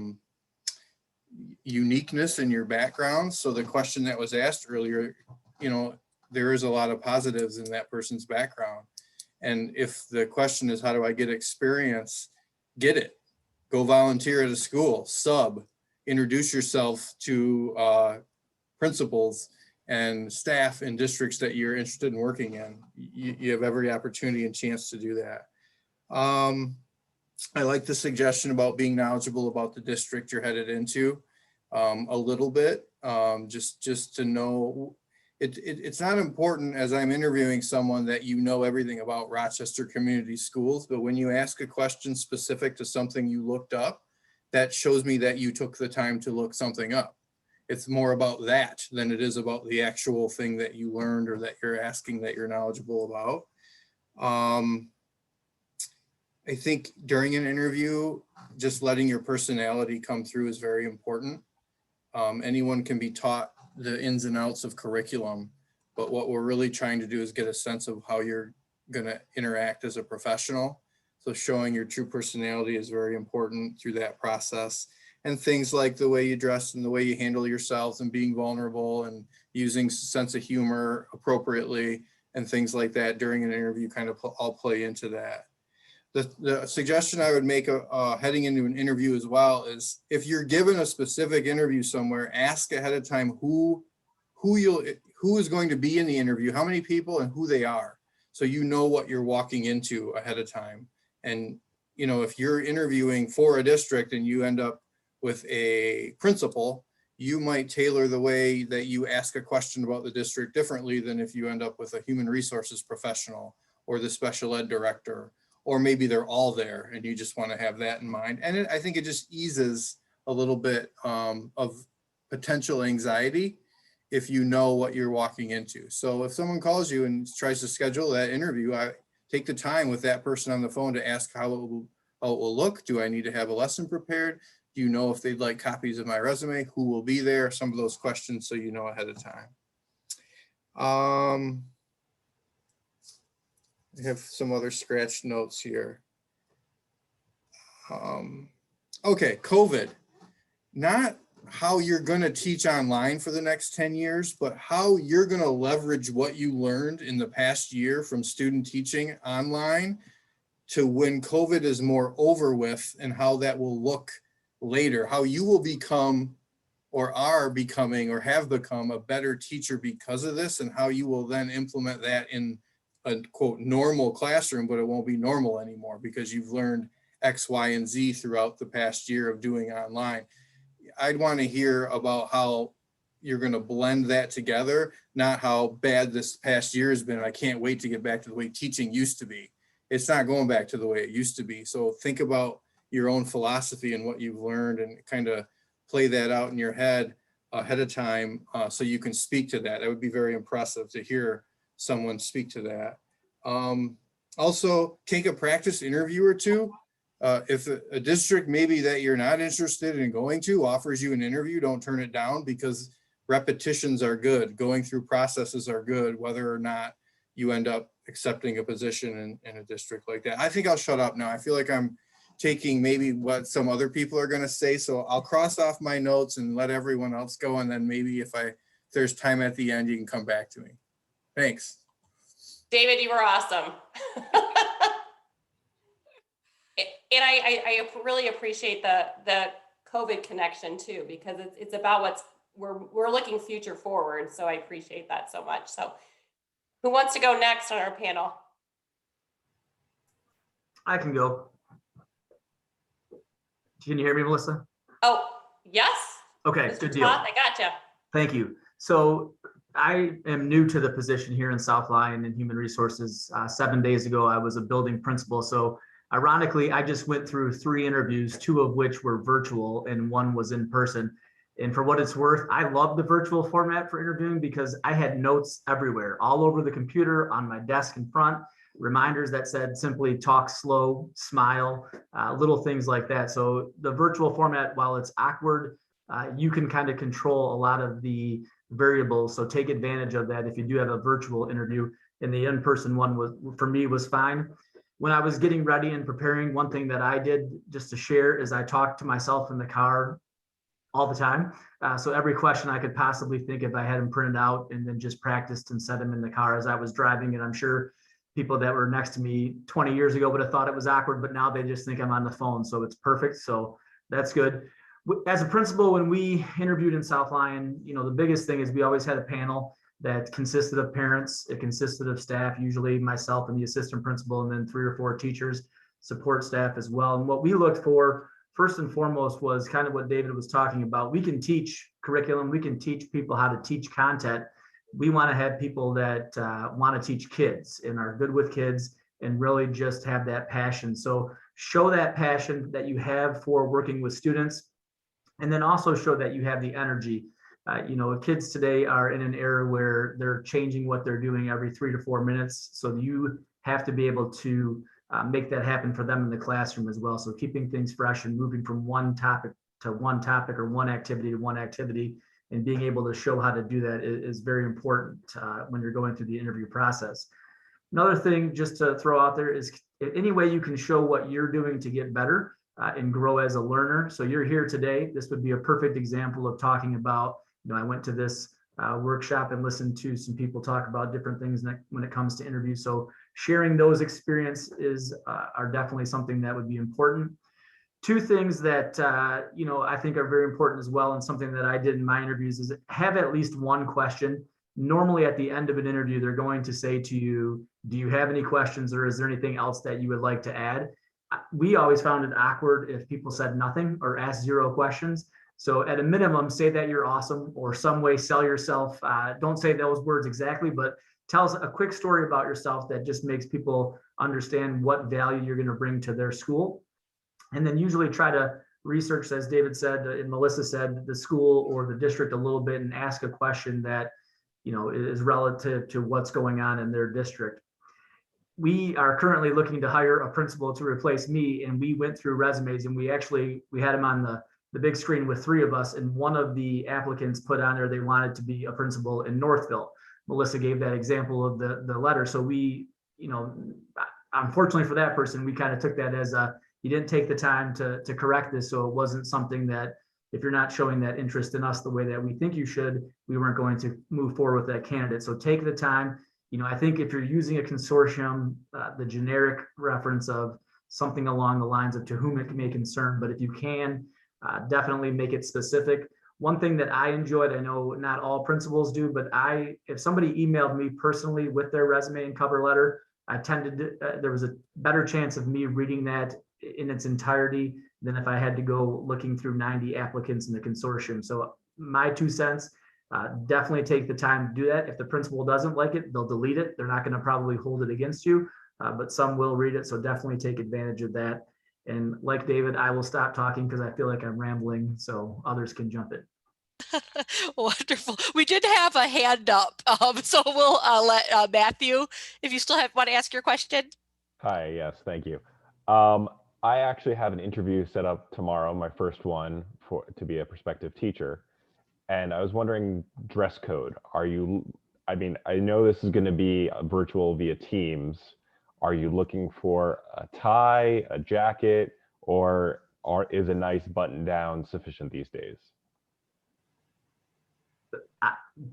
uniqueness in your background. So the question that was asked earlier, you know, there is a lot of positives in that person's background. And if the question is, how do I get experience? Get it. Go volunteer at a school, sub, introduce yourself to principals and staff in districts that you're interested in working in. You have every opportunity and chance to do that. I like the suggestion about being knowledgeable about the district you're headed into a little bit, just to know. It's not important as I'm interviewing someone that you know everything about Rochester Community Schools, but when you ask a question specific to something you looked up, that shows me that you took the time to look something up. It's more about that than it is about the actual thing that you learned or that you're asking that you're knowledgeable about. I think during an interview, just letting your personality come through is very important. Anyone can be taught the ins and outs of curriculum, but what we're really trying to do is get a sense of how you're going to interact as a professional. So showing your true personality is very important through that process. And things like the way you dress and the way you handle yourselves and being vulnerable and using sense of humor appropriately and things like that during an interview kind of all play into that. The suggestion I would make heading into an interview as well is, if you're given a specific interview somewhere, ask ahead of time who is going to be in the interview, how many people and who they are, so you know what you're walking into ahead of time. And you know, if you're interviewing for a district and you end up with a principal, you might tailor the way that you ask a question about the district differently than if you end up with a human resources professional or the special ed director, or maybe they're all there and you just want to have that in mind. And I think it just eases a little bit of potential anxiety if you know what you're walking into. So if someone calls you and tries to schedule that interview, I take the time with that person on the phone to ask how it will look. Do I need to have a lesson prepared? Do you know if they'd like copies of my resume? Who will be there? Some of those questions so you know ahead of time. I have some other scratched notes here. Okay, COVID. Not how you're going to teach online for the next 10 years, but how you're going to leverage what you learned in the past year from student teaching online to when COVID is more over with, and how that will look later, how you will become or are becoming or have become a better teacher because of this, and how you will then implement that in a quote normal classroom, but it won't be normal anymore because you've learned X, Y, and Z throughout the past year of doing online. I'd want to hear about how you're going to blend that together, not how bad this past year has been. I can't wait to get back to the way teaching used to be. It's not going back to the way it used to be. So think about your own philosophy and what you've learned, and kind of play that out in your head ahead of time so you can speak to that. That would be very impressive to hear someone speak to that. Also, take a practice interview or two. If a district maybe that you're not interested in going to offers you an interview, don't turn it down, because repetitions are good. Going through processes are good, whether or not you end up accepting a position in a district like that. I think I'll shut up now. I feel like I'm taking maybe what some other people are going to say. So I'll cross off my notes and let everyone else go. And then maybe if there's time at the end, you can come back to me. Thanks. David, you were awesome. And I really appreciate the COVID connection too, because it's about we're looking future forward. So I appreciate that so much. So who wants to go next on our panel? I can go. Can you hear me, Melissa? Oh, yes. Okay, Mr. good deal. Toth, I gotcha. Thank you. So I am new to the position here in South Lyon in Human Resources. 7 days ago, I was a building principal. So ironically, I just went through 3 interviews, 2 of which were virtual and 1 was in person. And for what it's worth, I love the virtual format for interviewing because I had notes everywhere, all over the computer, on my desk in front, reminders that said simply talk slow, smile, little things like that. So the virtual format, while it's awkward, you can kind of control a lot of the variables. So take advantage of that if you do have a virtual interview. And the in-person one for me was fine. When I was getting ready and preparing, one thing that I did just to share is I talked to myself in the car all the time. So every question I could possibly think of, I had them printed out and then just practiced and set them in the car as I was driving. And I'm sure people that were next to me 20 years ago would have thought it was awkward, but now they just think I'm on the phone. So it's perfect. So that's good. As a principal, when we interviewed in South Lyon, the biggest thing is we always had a panel that consisted of parents. It consisted of staff, usually myself and the assistant principal, and then 3 or 4 teachers, support staff as well. And what we looked for first and foremost was kind of what David was talking about. We can teach curriculum. We can teach people how to teach content. We want to have people that want to teach kids and are good with kids and really just have that passion. So show that passion that you have for working with students, and then also show that you have the energy. Kids today are in an era where they're changing what they're doing every 3 to 4 minutes. So you have to be able to make that happen for them in the classroom as well. So keeping things fresh and moving from one topic to one topic or one activity to one activity, and being able to show how to do that is very important when you're going through the interview process. Another thing just to throw out there is any way you can show what you're doing to get better and grow as a learner. So you're here today. This would be a perfect example of talking about, I went to this workshop and listened to some people talk about different things when it comes to interviews. So sharing those experiences are definitely something that would be important. 2 things that, I think are very important as well, and something that I did in my interviews, is have at least one question. Normally at the end of an interview, they're going to say to you, do you have any questions, or is there anything else that you would like to add? We always found it awkward if people said nothing or asked 0 questions. So at a minimum, say that you're awesome or some way sell yourself. Don't say those words exactly, but tell us a quick story about yourself that just makes people understand what value you're going to bring to their school. And then usually try to research, as David said and Melissa said, the school or the district a little bit and ask a question that, you know, is relative to what's going on in their district. We are currently looking to hire a principal to replace me, and we went through resumes, and we had them on the big screen with 3 of us, and one of the applicants put on there they wanted to be a principal in Northville. Melissa gave that example of the letter. So we, you know, unfortunately for that person, we kind of took that as you didn't take the time to correct this. So it wasn't something that, if you're not showing that interest in us the way that we think you should, we weren't going to move forward with that candidate. So take the time. You know, I think if you're using a consortium, the generic reference of something along the lines of to whom it may concern, but if you can, definitely make it specific. One thing that I enjoyed, I know not all principals do, but if somebody emailed me personally with their resume and cover letter, I tended to, there was a better chance of me reading that in its entirety than if I had to go looking through 90 applicants in the consortium. So my 2 cents, definitely take the time to do that. If the principal doesn't like it, they'll delete it. They're not going to probably hold it against you, but some will read it. So definitely take advantage of that. And like David, I will stop talking because I feel like I'm rambling, so others can jump in. Wonderful. We did have a hand up, so we'll let Matthew, if you still want to ask your question. Hi, yes, thank you. I actually have an interview set up tomorrow, my first one to be a prospective teacher. And I was wondering, dress code. I mean, I know this is going to be virtual via Teams. Are you looking for a tie, a jacket, or is a nice button down sufficient these days?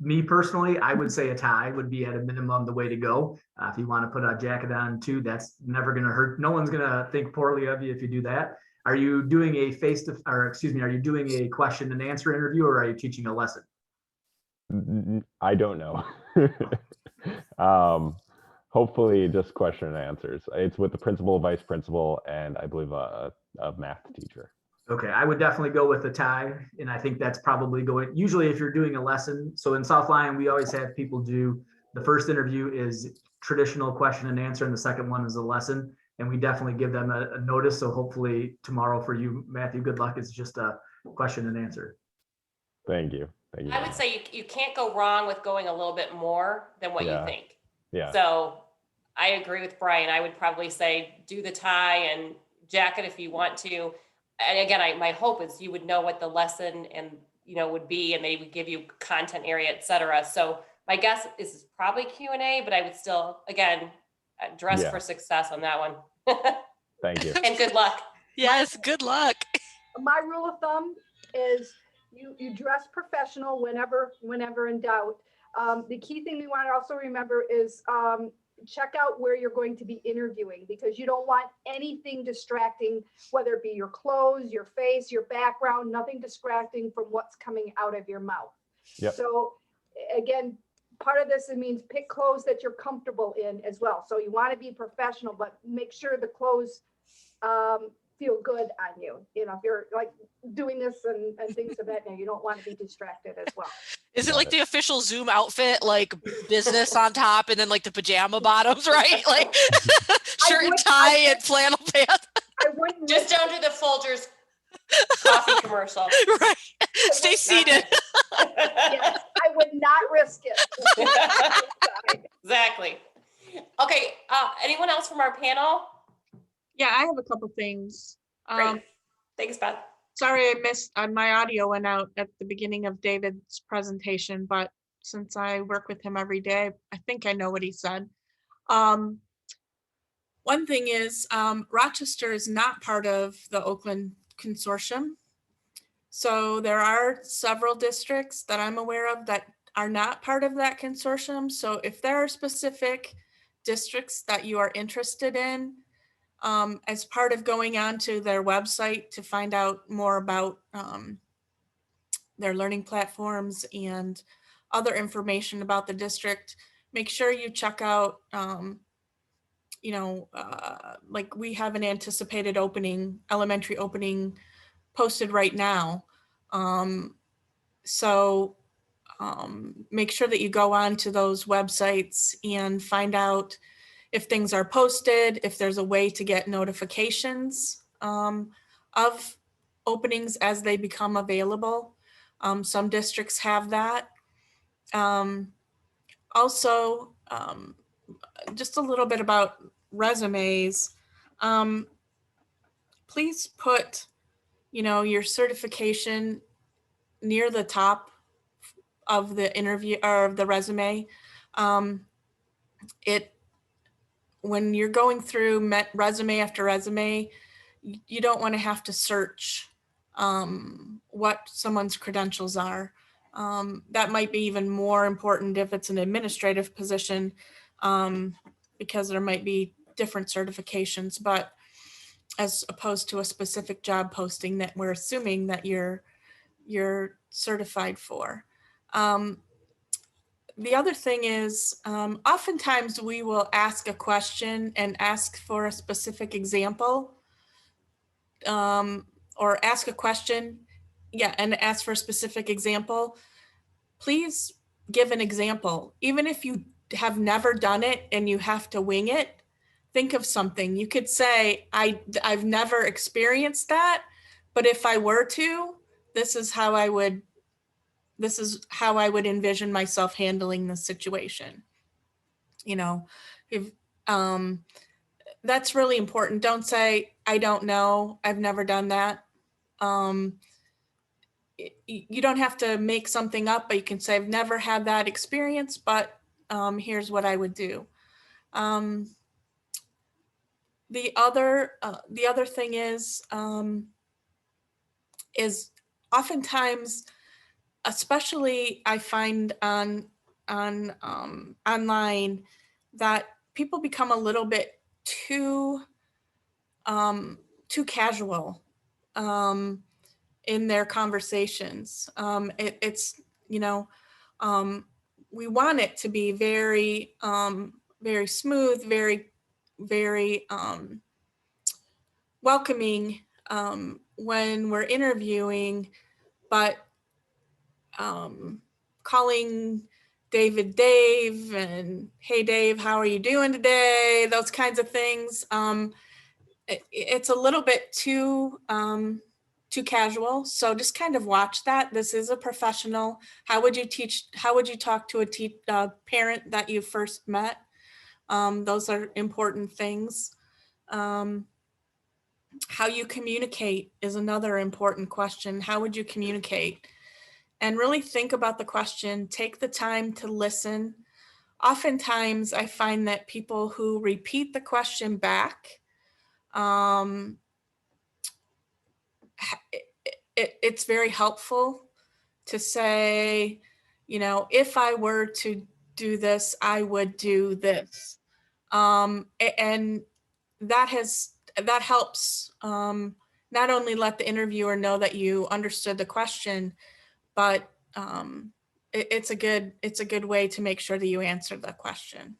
Me personally, I would say a tie would be at a minimum the way to go. If you want to put a jacket on too, that's never going to hurt. No one's going to think poorly of you if you do that. Are you doing are you doing a question and answer interview, or are you teaching a lesson? I don't know. Hopefully just question and answers. It's with the principal, vice principal, and I believe a math teacher. Okay, I would definitely go with the tie, and I think that's probably going, usually if you're doing a lesson, so in South Lyon, we always have people do, the first interview is traditional question and answer, and the second one is a lesson, and we definitely give them a notice, so hopefully tomorrow for you, Matthew, good luck, it's just a question and answer. Thank you. Thank you. I would say you can't go wrong with going a little bit more than what you think. Yeah. So I agree with Brian. I would probably say do the tie and jacket if you want to. And again, my hope is you would know what the lesson and would be, and they would give you content area, et cetera. So my guess is probably Q&A, but I would still, again, dress for success on that one. Thank you. And good luck. Yes, good luck. My rule of thumb is you dress professional whenever in doubt. The key thing we want to also remember is check out where you're going to be interviewing, because you don't want anything distracting, whether it be your clothes, your face, your background, nothing distracting from what's coming out of your mouth. Yep. So again, part of this, it means pick clothes that you're comfortable in as well. So you want to be professional, but make sure the clothes feel good on you. If you're like doing this and things of that nature, you don't want to be distracted as well. Is it like the official Zoom outfit, like business on top and then like the pajama bottoms, right? Like shirt and tie and flannel pants. I wouldn't Just don't do the Folgers coffee commercial. Right. Stay seated. Yes, I would not risk it. Exactly. Okay. Anyone else from our panel? Yeah, I have a couple things. Great. Thanks, Beth. Sorry I missed, my audio went out at the beginning of David's presentation, but since I work with him every day, I think I know what he said. One thing is Rochester is not part of the Oakland Consortium. So there are several districts that I'm aware of that are not part of that consortium. So if there are specific districts that you are interested in, as part of going on to their website to find out more about their learning platforms and other information about the district, make sure you check out, like we have an anticipated elementary opening posted right now. So make sure that you go on to those websites and find out if things are posted, if there's a way to get notifications of openings as they become available. Some districts have that. Also, just a little bit about resumes. Please put, your certification near the top of the interview or the resume. When you're going through resume after resume, you don't want to have to search what someone's credentials are. That might be even more important if it's an administrative position, because there might be different certifications, but as opposed to a specific job posting that we're assuming that you're certified for. The other thing is, oftentimes we will ask a question and ask for a specific example, or ask a question, and ask for a specific example. Please give an example. Even if you have never done it and you have to wing it, think of something. You could say, I've never experienced that, but if I were to, this is how I would envision myself handling the situation. That's really important. Don't say, I don't know, I've never done that. You don't have to make something up, but you can say, I've never had that experience, but here's what I would do. The other thing is oftentimes, especially I find on online, that people become a little bit too casual in their conversations. We want it to be very very smooth, very welcoming when we're interviewing, but calling David Dave and hey Dave, how are you doing today? Those kinds of things. It's a little bit too casual. So just kind of watch that. This is a professional. How would you talk to a parent that you first met? Those are important things. How you communicate is another important question. How would you communicate? And really think about the question, take the time to listen. Oftentimes I find that people who repeat the question back, it's very helpful to say, if I were to do this, I would do this. And that helps not only let the interviewer know that you understood the question, but it's a good way to make sure that you answer the question.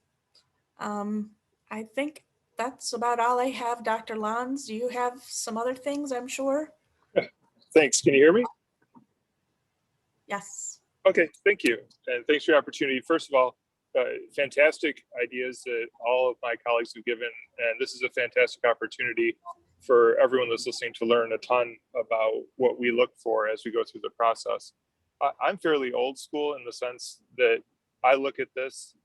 I think that's about all I have. Dr. Lons, do you have some other things, I'm sure? Thanks. Can you hear me? Yes. Okay, thank you. And thanks for your opportunity. First of all, fantastic ideas that all of my colleagues have given. And this is a fantastic opportunity for everyone that's listening to learn a ton about what we look for as we go through the process. I'm fairly old school in the sense that I look at this,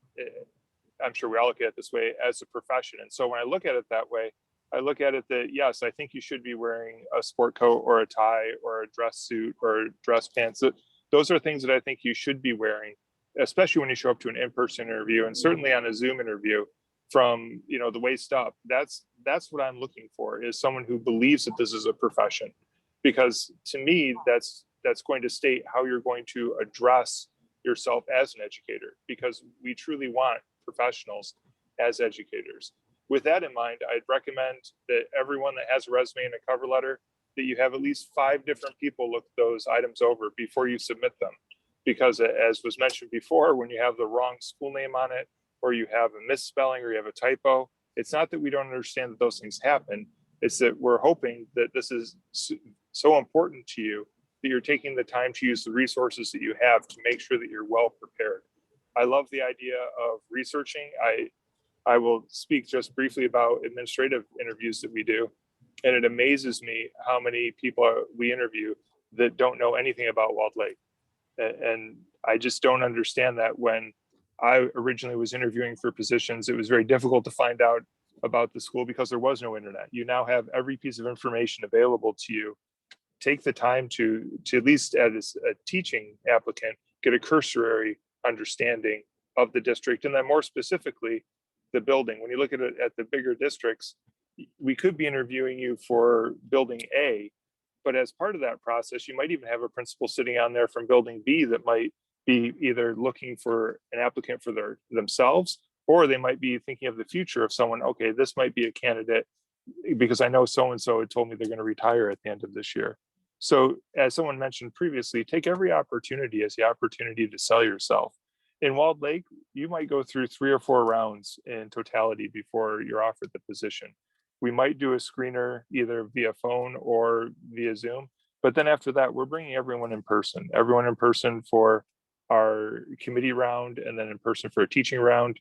I'm sure we all look at it this way, as a profession. And so when I look at it that way, I look at it that, yes, I think you should be wearing a sport coat or a tie or a dress suit or dress pants. Those are things that I think you should be wearing, especially when you show up to an in-person interview, and certainly on a Zoom interview from, the waist up. That's what I'm looking for, is someone who believes that this is a profession, because to me, that's going to state how you're going to address yourself as an educator, because we truly want professionals as educators. With that in mind, I'd recommend that everyone that has a resume and a cover letter, that you have at least 5 different people look those items over before you submit them. Because as was mentioned before, when you have the wrong school name on it, or you have a misspelling, or you have a typo, it's not that we don't understand that those things happen. It's that we're hoping that this is so important to you that you're taking the time to use the resources that you have to make sure that you're well prepared. I love the idea of researching. I will speak just briefly about administrative interviews that we do. And it amazes me how many people we interview that don't know anything about Walled Lake. And I just don't understand that. When I originally was interviewing for positions, it was very difficult to find out about the school because there was no internet. You now have every piece of information available to you. Take the time to at least as a teaching applicant, get a cursory understanding of the district. And then more specifically, the building. When you look at it at the bigger districts, we could be interviewing you for building A, but as part of that process, you might even have a principal sitting on there from building B that might be either looking for an applicant for themselves, or they might be thinking of the future of someone. Okay, this might be a candidate because I know so-and-so had told me they're going to retire at the end of this year. So as someone mentioned previously, take every opportunity as the opportunity to sell yourself. In Walled Lake, you might go through 3 or 4 rounds in totality before you're offered the position. We might do a screener either via phone or via Zoom, but then after that, we're bringing everyone in person for our committee round, and then in person for a teaching round.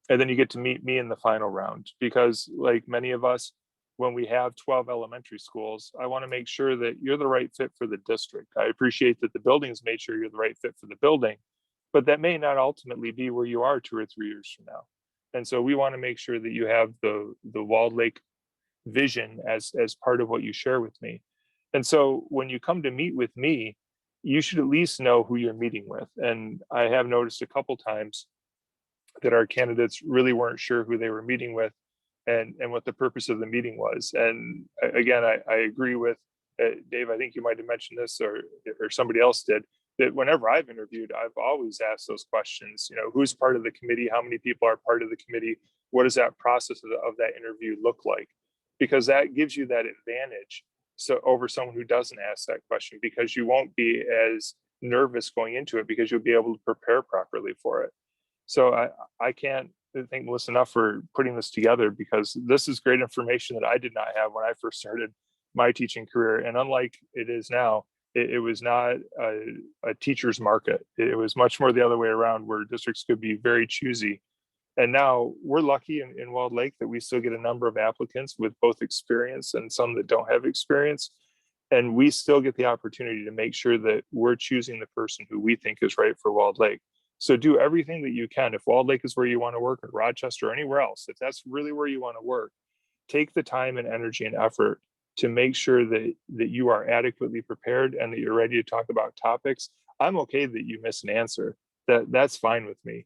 And then you get to meet me in the final round, because like many of us, when we have 12 elementary schools, I want to make sure that you're the right fit for the district. I appreciate that the building's made sure you're the right fit for the building, but that may not ultimately be where you are 2 or 3 years from now. And so we want to make sure that you have the Walled Lake vision as part of what you share with me. And so when you come to meet with me, you should at least know who you're meeting with. And I have noticed a couple times that our candidates really weren't sure who they were meeting with and what the purpose of the meeting was. And again, I agree with Dave. I think you might have mentioned this, or somebody else did, that whenever I've interviewed, I've always asked those questions. You know, who's part of the committee? How many people are part of the committee? What does that process of that interview look like? Because that gives you that advantage over someone who doesn't ask that question, because you won't be as nervous going into it, because you'll be able to prepare properly for it. So I can't thank Melissa enough for putting this together, because this is great information that I did not have when I first started my teaching career. And unlike it is now, it was not a teacher's market. It was much more the other way around, where districts could be very choosy. And now we're lucky in Walled Lake that we still get a number of applicants with both experience and some that don't have experience. And we still get the opportunity to make sure that we're choosing the person who we think is right for Walled Lake. So do everything that you can. If Walled Lake is where you want to work, or Rochester, or anywhere else, if that's really where you want to work, take the time and energy and effort to make sure that you are adequately prepared and that you're ready to talk about topics. I'm okay that you miss an answer. That's fine with me.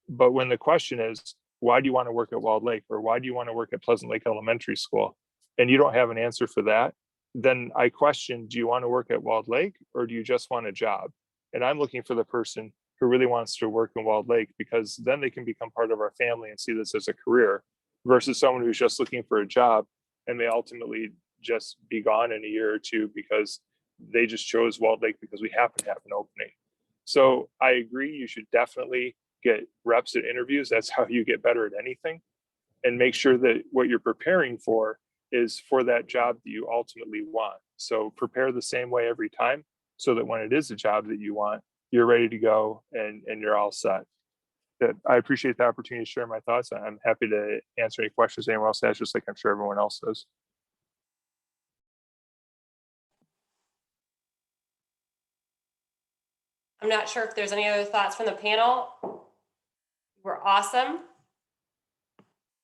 But when the question is, why do you want to work at Walled Lake, or why do you want to work at Pleasant Lake Elementary School, and you don't have an answer for that, then I question, do you want to work at Walled Lake, or do you just want a job? And I'm looking for the person who really wants to work in Walled Lake, because then they can become part of our family and see this as a career, versus someone who's just looking for a job and may ultimately just be gone in a year or two because they just chose Walled Lake because we happen to have an opening. So I agree, you should definitely get reps at interviews. That's how you get better at anything, and make sure that what you're preparing for is for that job that you ultimately want. So prepare the same way every time, so that when it is a job that you want, you're ready to go and you're all set. I appreciate the opportunity to share my thoughts. I'm happy to answer any questions anyone else has, just like I'm sure everyone else does. I'm not sure if there's any other thoughts from the panel. We're awesome.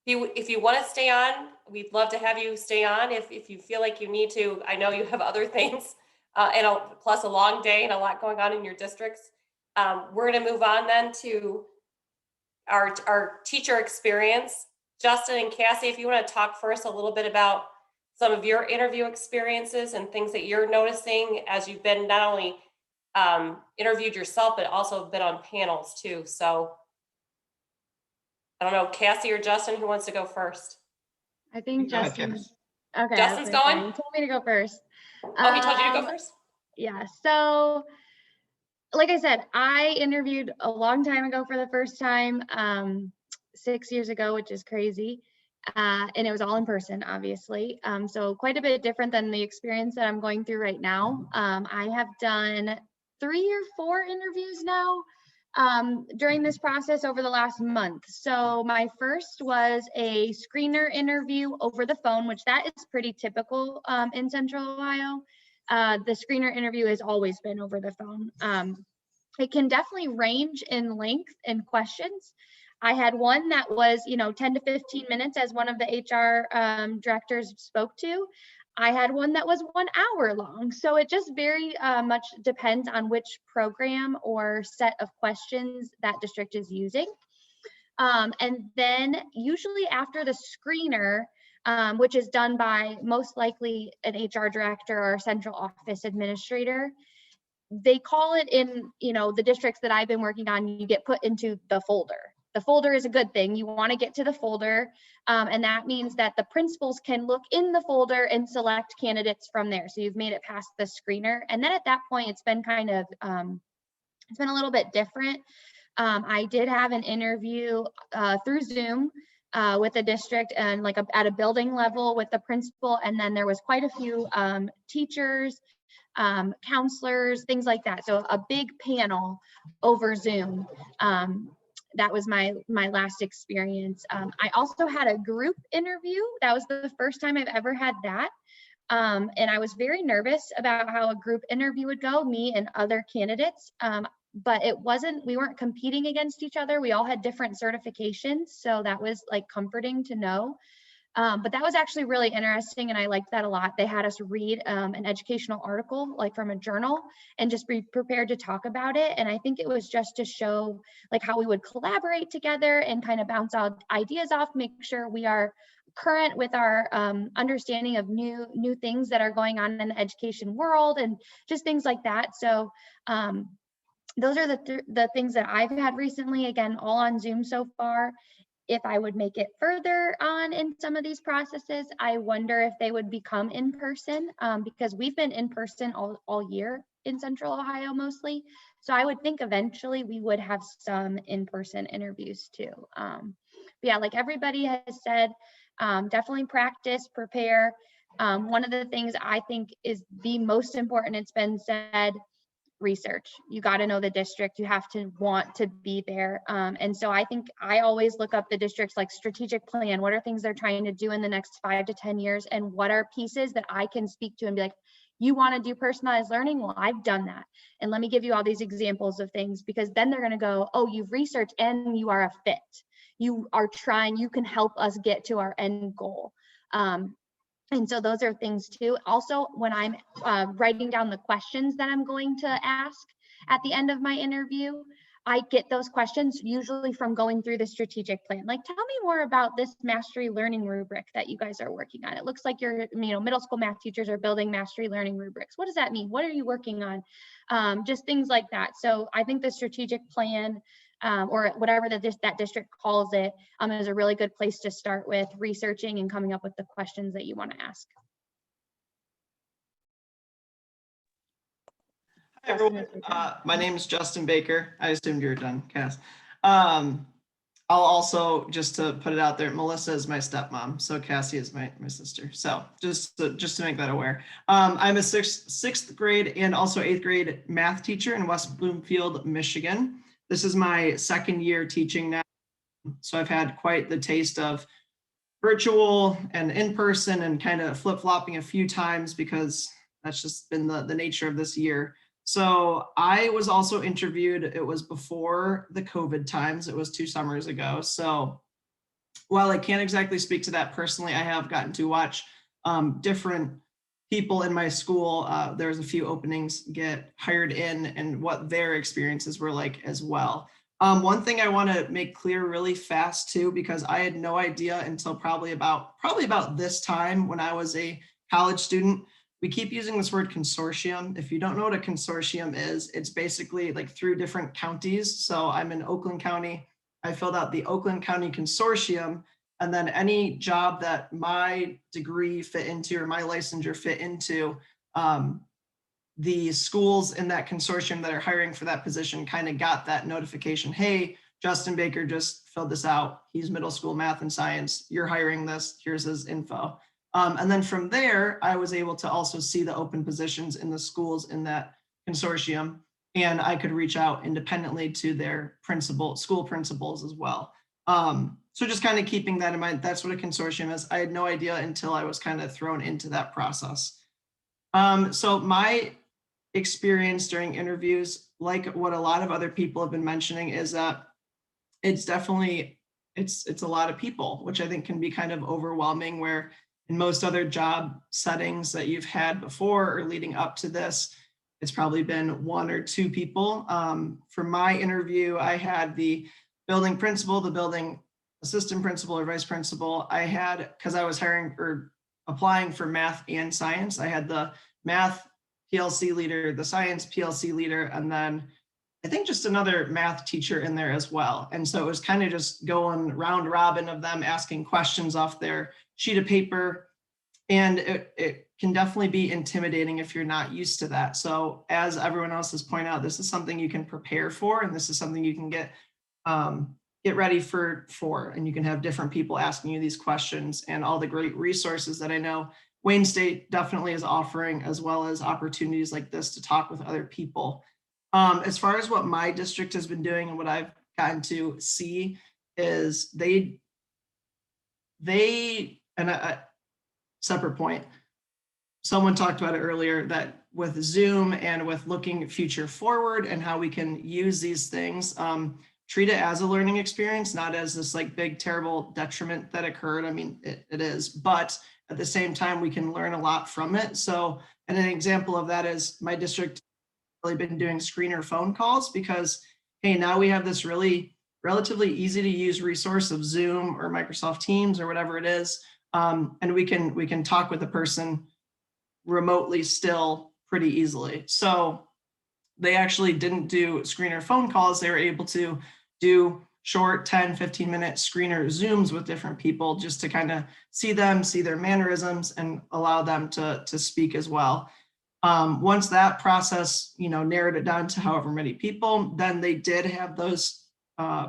If you want to stay on, we'd love to have you stay on. If you feel like you need to, I know you have other things, plus a long day and a lot going on in your districts. We're going to move on then to our teacher experience. Justin and Cassie, if you want to talk first a little bit about some of your interview experiences and things that you're noticing as you've been not only interviewed yourself, but also been on panels too. So I don't know, Cassie or Justin, who wants to go first? I think Justin. Okay. Justin's going? He told me to go first. Oh, he told you to go first? Yeah. So like I said, I interviewed a long time ago for the first time, 6 years ago, which is crazy. And it was all in person, obviously. So quite a bit different than the experience that I'm going through right now. I have done 3 or 4 interviews now during this process over the last month. So my first was a screener interview over the phone, which that is pretty typical in Central Ohio. The screener interview has always been over the phone. It can definitely range in length and questions. I had one that was, 10 to 15 minutes, as one of the HR directors spoke to. I had one that was 1 hour long. So it just very much depends on which program or set of questions that district is using. And then usually after the screener, which is done by most likely an HR director or a central office administrator, they call it in, the districts that I've been working on, you get put into the folder. The folder is a good thing. You want to get to the folder, and that means that the principals can look in the folder and select candidates from there. So you've made it past the screener. And then at that point, it's been kind of, it's been a little bit different. I did have an interview through Zoom with the district and at a building level with the principal. And then there was quite a few teachers, counselors, things like that. So a big panel over Zoom. That was my last experience. I also had a group interview. That was the first time I've ever had that. And I was very nervous about how a group interview would go, me and other candidates. But we weren't competing against each other. We all had different certifications. So that was comforting to know. But that was actually really interesting, and I liked that a lot. They had us read an educational article from a journal and just be prepared to talk about it. And I think it was just to show how we would collaborate together and kind of bounce out ideas off, make sure we are current with our understanding of new things that are going on in the education world and just things like that. So those are the things that I've had recently, again, all on Zoom so far. If I would make it further on in some of these processes, I wonder if they would become in person, because we've been in person all year in Central Ohio mostly. So I would think eventually we would have some in-person interviews too. But yeah, like everybody has said, definitely practice, prepare. One of the things I think is the most important, it's been said, research. You got to know the district. You have to want to be there. And so I think I always look up the district's strategic plan. What are things they're trying to do in the next 5 to 10 years? And what are pieces that I can speak to and be like, you want to do personalized learning? Well, I've done that. And let me give you all these examples of things, because then they're going to go, oh, you've researched and you are a fit. You are trying, you can help us get to our end goal. And so those are things too. Also, when I'm writing down the questions that I'm going to ask at the end of my interview, I get those questions usually from going through the strategic plan. Tell me more about this mastery learning rubric that you guys are working on. It looks like your middle school math teachers are building mastery learning rubrics. What does that mean? What are you working on? Just things like that. So I think the strategic plan, or whatever that district calls it, is a really good place to start with researching and coming up with the questions that you want to ask. Hi everyone, my name is Justin Baker. I assumed you were done, Cass. I'll also, just to put it out there, Melissa is my stepmom, so Cassie is my sister. So just to make that aware. I'm a sixth grade and also 8th grade math teacher in West Bloomfield, Michigan. This is my 2nd year teaching now. So I've had quite the taste of virtual and in-person and kind of flip-flopping a few times, because that's just been the nature of this year. So I was also interviewed, it was before the COVID times, it was 2 summers ago. So while I can't exactly speak to that personally, I have gotten to watch different people in my school. There's a few openings get hired in, and what their experiences were like as well. One thing I want to make clear really fast too, because I had no idea until probably about this time when I was a college student. We keep using this word consortium. If you don't know what a consortium is, it's basically through different counties. So I'm in Oakland County. I filled out the Oakland County Consortium, and then any job that my degree fit into or my licensure fit into, the schools in that consortium that are hiring for that position kind of got that notification, hey, Justin Baker just filled this out. He's middle school math and science. You're hiring this. Here's his info. And then from there, I was able to also see the open positions in the schools in that consortium, and I could reach out independently to their school principals as well. So just kind of keeping that in mind, that's what a consortium is. I had no idea until I was kind of thrown into that process. So my experience during interviews, like what a lot of other people have been mentioning, is that it's definitely, it's a lot of people, which I think can be kind of overwhelming, where in most other job settings that you've had before or leading up to this, it's probably been 1 or 2 people. For my interview, I had the building principal, the building assistant principal or vice principal. I had, because I was hiring or applying for math and science, I had the math PLC leader, the science PLC leader, and then I think just another math teacher in there as well. And so it was kind of just going round robin of them asking questions off their sheet of paper. And it can definitely be intimidating if you're not used to that. So as everyone else has pointed out, this is something you can prepare for, and this is something you can get ready for, and you can have different people asking you these questions and all the great resources that I know Wayne State definitely is offering, as well as opportunities like this to talk with other people. As far as what my district has been doing and what I've gotten to see is separate point. Someone talked about it earlier, that with Zoom and with looking future forward and how we can use these things, treat it as a learning experience, not as this like big, terrible detriment that occurred. I mean, it is, but at the same time, we can learn a lot from it. So, and an example of that is my district really been doing screener phone calls, because, hey, now we have this really relatively easy to use resource of Zoom or Microsoft Teams or whatever it is. And we can talk with a person remotely still pretty easily. So they actually didn't do screener phone calls. They were able to do short 10, 15-minute screener Zooms with different people, just to kind of see them, see their mannerisms, and allow them to speak as well. Once that process, narrowed it down to however many people, then they did have those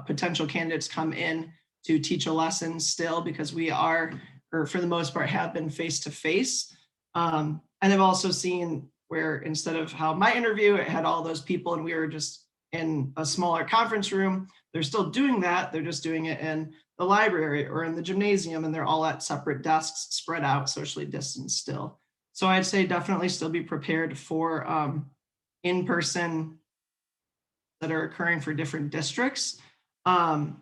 potential candidates come in to teach a lesson still, because we are, or for the most part, have been face-to-face. And I've also seen where instead of how my interview, it had all those people and we were just in a smaller conference room, they're still doing that. They're just doing it in the library or in the gymnasium, and they're all at separate desks, spread out, socially distanced still. So I'd say definitely still be prepared for in-person that are occurring for different districts. And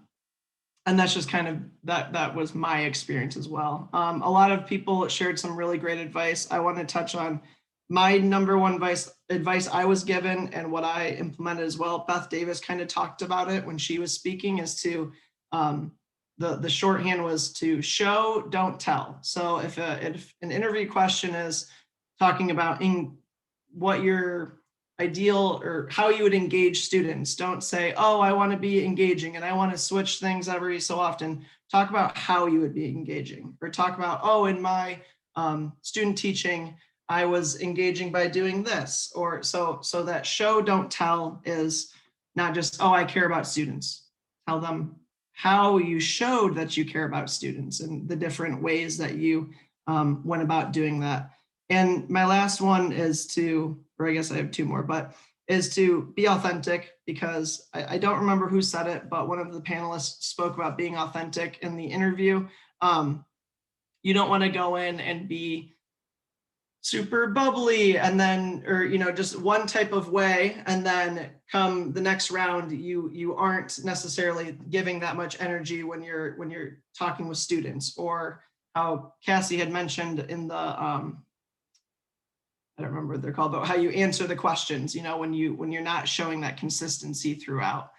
that's just kind of, that was my experience as well. A lot of people shared some really great advice. I want to touch on my number one advice I was given and what I implemented as well. Beth Davis kind of talked about it when she was speaking, is to, the shorthand was to show, don't tell. So if an interview question is talking about what your ideal or how you would engage students, don't say, oh, I want to be engaging and I want to switch things every so often. Talk about how you would be engaging, or talk about, oh, in my student teaching, I was engaging by doing this. Or so that show, don't tell is not just, oh, I care about students. Tell them how you showed that you care about students and the different ways that you went about doing that. And my last one is to, or I guess I have 2 more, but is to be authentic, because I don't remember who said it, but one of the panelists spoke about being authentic in the interview. You don't want to go in and be super bubbly and then, or, just one type of way. And then come the next round, you aren't necessarily giving that much energy when you're talking with students, or how Cassie had mentioned in the, I don't remember what they're called, but how you answer the questions, when you're not showing that consistency throughout.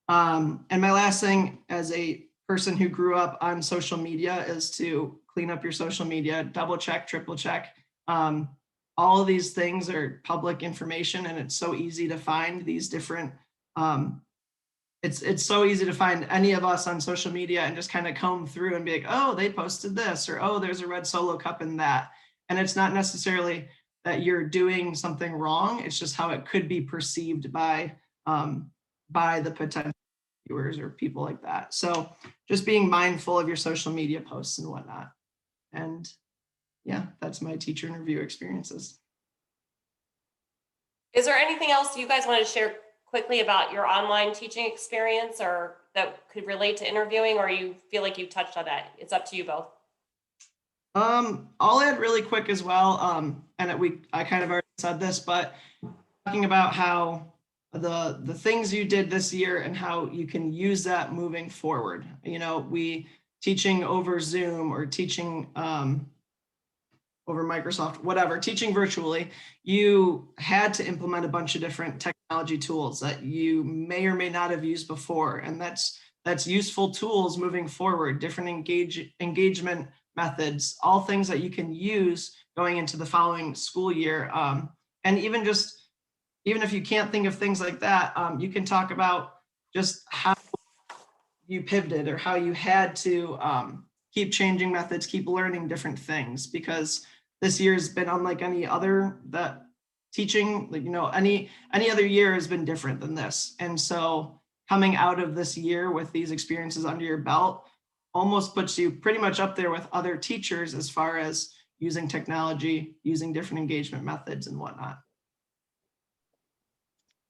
And my last thing, as a person who grew up on social media, is to clean up your social media, double check, triple check. All of these things are public information, and it's so easy to find these different, it's so easy to find any of us on social media and just kind of comb through and be like, oh, they posted this, or, oh, there's a red Solo cup in that. And it's not necessarily that you're doing something wrong. It's just how it could be perceived by the potential viewers or people like that. So just being mindful of your social media posts and whatnot. And yeah, that's my teacher interview experiences. Is there anything else you guys want to share quickly about your online teaching experience or that could relate to interviewing, or you feel like you touched on that? It's up to you both. I'll add really quick as well. I kind of already said this, but talking about how the things you did this year and how you can use that moving forward. You know, we teaching over Zoom or teaching over Microsoft, whatever, teaching virtually, you had to implement a bunch of different technology tools that you may or may not have used before. And that's useful tools moving forward, different engagement methods, all things that you can use going into the following school year. And even if you can't think of things like that, you can talk about just how you pivoted or how you had to keep changing methods, keep learning different things, because this year has been unlike any other that teaching, like, you know, any other year has been different than this. And so coming out of this year with these experiences under your belt almost puts you pretty much up there with other teachers as far as using technology, using different engagement methods and whatnot.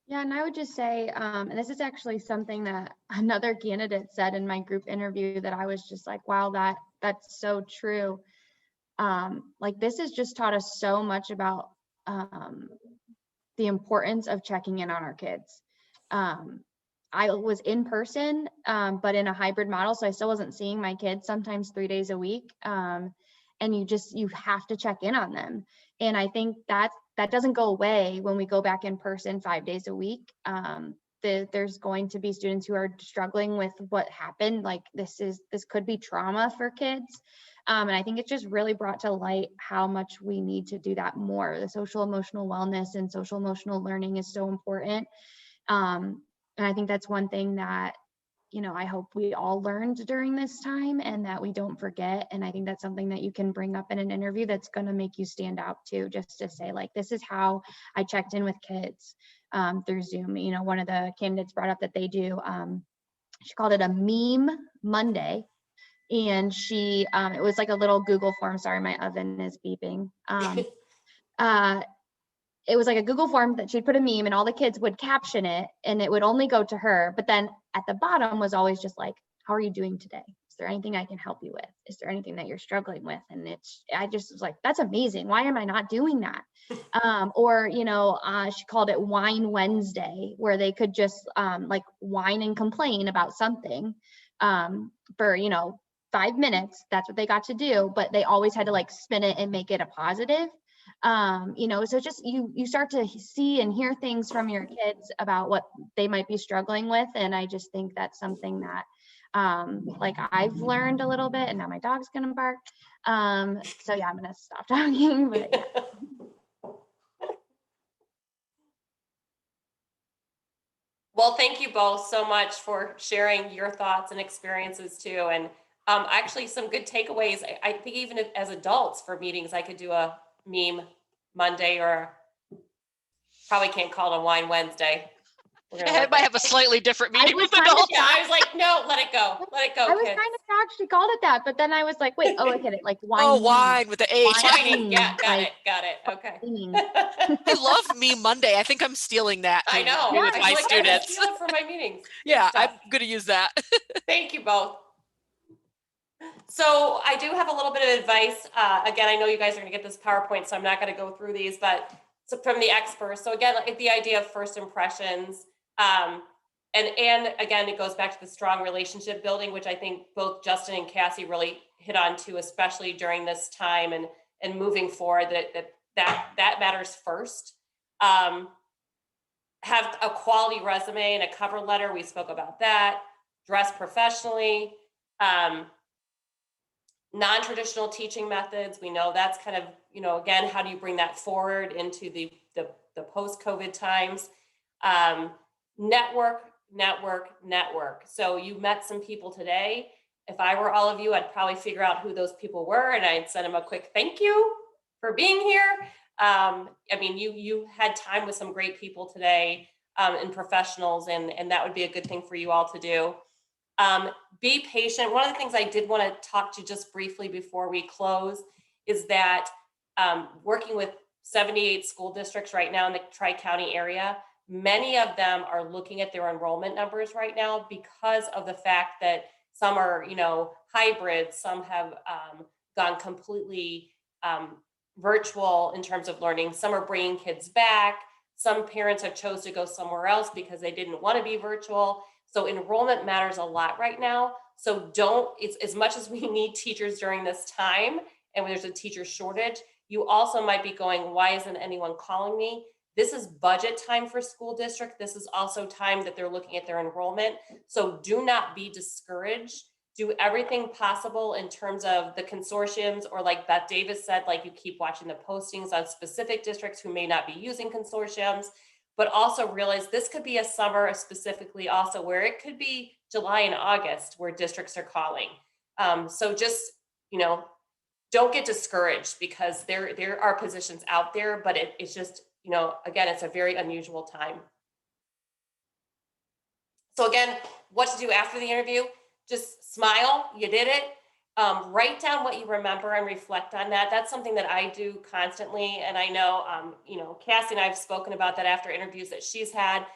Yeah, and I would just say, and this is actually something that another candidate said in my group interview that I was just like, wow, that's so true. Like, this has just taught us so much about the importance of checking in on our kids. I was in person, but in a hybrid model, so I still wasn't seeing my kids sometimes 3 days a week. And you have to check in on them. And I think that doesn't go away when we go back in person 5 days a week. There's going to be students who are struggling with what happened. Like, this could be trauma for kids. And I think it just really brought to light how much we need to do that more. The social emotional wellness and social emotional learning is so important. And I think that's one thing that, you know, I hope we all learned during this time and that we don't forget. And I think that's something that you can bring up in an interview that's going to make you stand out too, just to say, like, this is how I checked in with kids through Zoom. You know, one of the candidates brought up that they do, she called it a meme Monday. And it was like a little Google form. Sorry, my oven is beeping. It was like a Google form that she'd put a meme and all the kids would caption it and it would only go to her. But then at the bottom was always just like, how are you doing today? Is there anything I can help you with? Is there anything that you're struggling with? And I just was like, that's amazing. Why am I not doing that? Or, you know, she called it Wine Wednesday, where they could just like whine and complain about something for, you know, 5 minutes. That's what they got to do, but they always had to like spin it and make it a positive. You know, so just you start to see and hear things from your kids about what they might be struggling with. And I just think that's something that like I've learned a little bit, and now my dog's gonna bark. So yeah, I'm gonna stop talking, but yeah. Well, thank you both so much for sharing your thoughts and experiences too. And actually some good takeaways. I think even as adults for meetings, I could do a meme Monday, or probably can't call it a Wine Wednesday. I might have a slightly different meeting with Yeah, adults. I was like, no, let it go. Let it go, I was kids. kind of shocked she called it that, but then I was like, wait, oh, I get it. Like wine. Oh, wine with the H. Whining. Yeah, got like, it. Okay. I love Meme Monday. I think I'm stealing that. I know. With I'm my like, students. I steal it for my meetings. Yeah, Stuff. I'm going to use that. Thank you both. So I do have a little bit of advice. Again, I know you guys are going to get this PowerPoint, so I'm not going to go through these, but from the experts. So again, like the idea of first impressions, and again, it goes back to the strong relationship building, which I think both Justin and Cassie really hit on too, especially during this time and moving forward. That matters first. Have a quality resume and a cover letter. We spoke about that. Dress professionally. Non-traditional teaching methods. We know that's kind of, you know, again, how do you bring that forward into the post-COVID times? Network. So you met some people today. If I were all of you, I'd probably figure out who those people were and I'd send them a quick thank you for being here. I mean, you had time with some great people today. and professionals, and that would be a good thing for you all to do. Be patient. One of the things I did want to talk to just briefly before we close is that working with 78 school districts right now in the Tri-County area, many of them are looking at their enrollment numbers right now because of the fact that some are, hybrid, some have gone completely virtual in terms of learning, some are bringing kids back, some parents have chose to go somewhere else because they didn't want to be virtual. So enrollment matters a lot right now. So it's as much as we need teachers during this time and when there's a teacher shortage, you also might be going, why isn't anyone calling me? This is budget time for school district. This is also time that they're looking at their enrollment. So do not be discouraged. Do everything possible in terms of the consortiums, or like Beth Davis said, like you keep watching the postings on specific districts who may not be using consortiums, but also realize this could be a summer specifically also where it could be July and August where districts are calling. So just, don't get discouraged because there are positions out there, but it's just, again, it's a very unusual time. So again, what to do after the interview? Just smile, you did it. Write down what you remember and reflect on that. That's something that I do constantly. And I know, Cassie and I have spoken about that after interviews that she's had.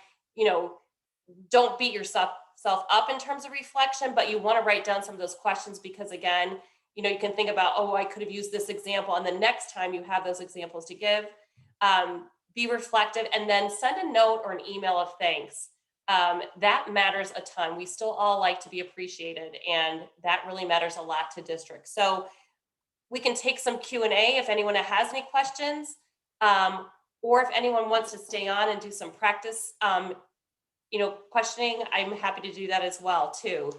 Don't beat yourself up in terms of reflection, but you want to write down some of those questions because again, you can think about, oh, I could have used this example. And the next time you have those examples to give, be reflective and then send a note or an email of thanks. That matters a ton. We still all like to be appreciated, and that really matters a lot to districts. So we can take some Q&A if anyone has any questions, or if anyone wants to stay on and do some practice, questioning, I'm happy to do that as well too.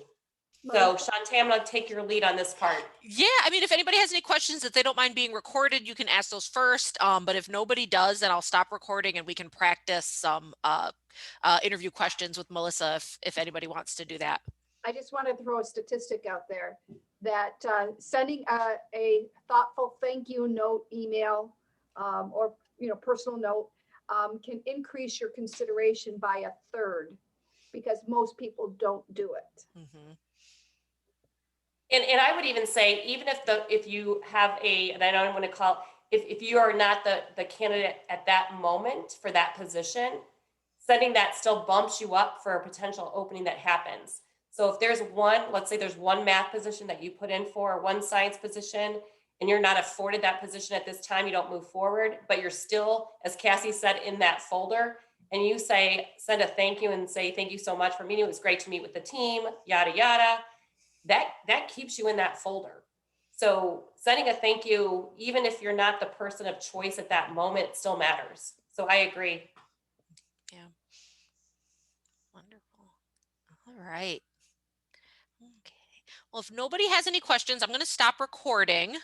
So Shantae, I'm going to take your lead on this part. Yeah, if anybody has any questions that they don't mind being recorded, you can ask those first. But if nobody does, then I'll stop recording and we can practice some interview questions with Melissa if anybody wants to do that. I just want to throw a statistic out there that sending a thoughtful thank you note, email, or personal note can increase your consideration by 1/3 because most people don't do it. Mm-hmm. And I would even say, even if you have and I don't want to call, if you are not the candidate at that moment for that position, sending that still bumps you up for a potential opening that happens. So if there's let's say there's one math position that you put in for, or one science position, and you're not afforded that position at this time, you don't move forward, but you're still, as Cassie said, in that folder, and you send a thank you and say, thank you so much for meeting. It was great to meet with the team, yada, yada. That keeps you in that folder. So sending a thank you, even if you're not the person of choice at that moment, still matters. So I agree. Yeah. Wonderful. All right. Okay. Well, if nobody has any questions, I'm going to stop recording.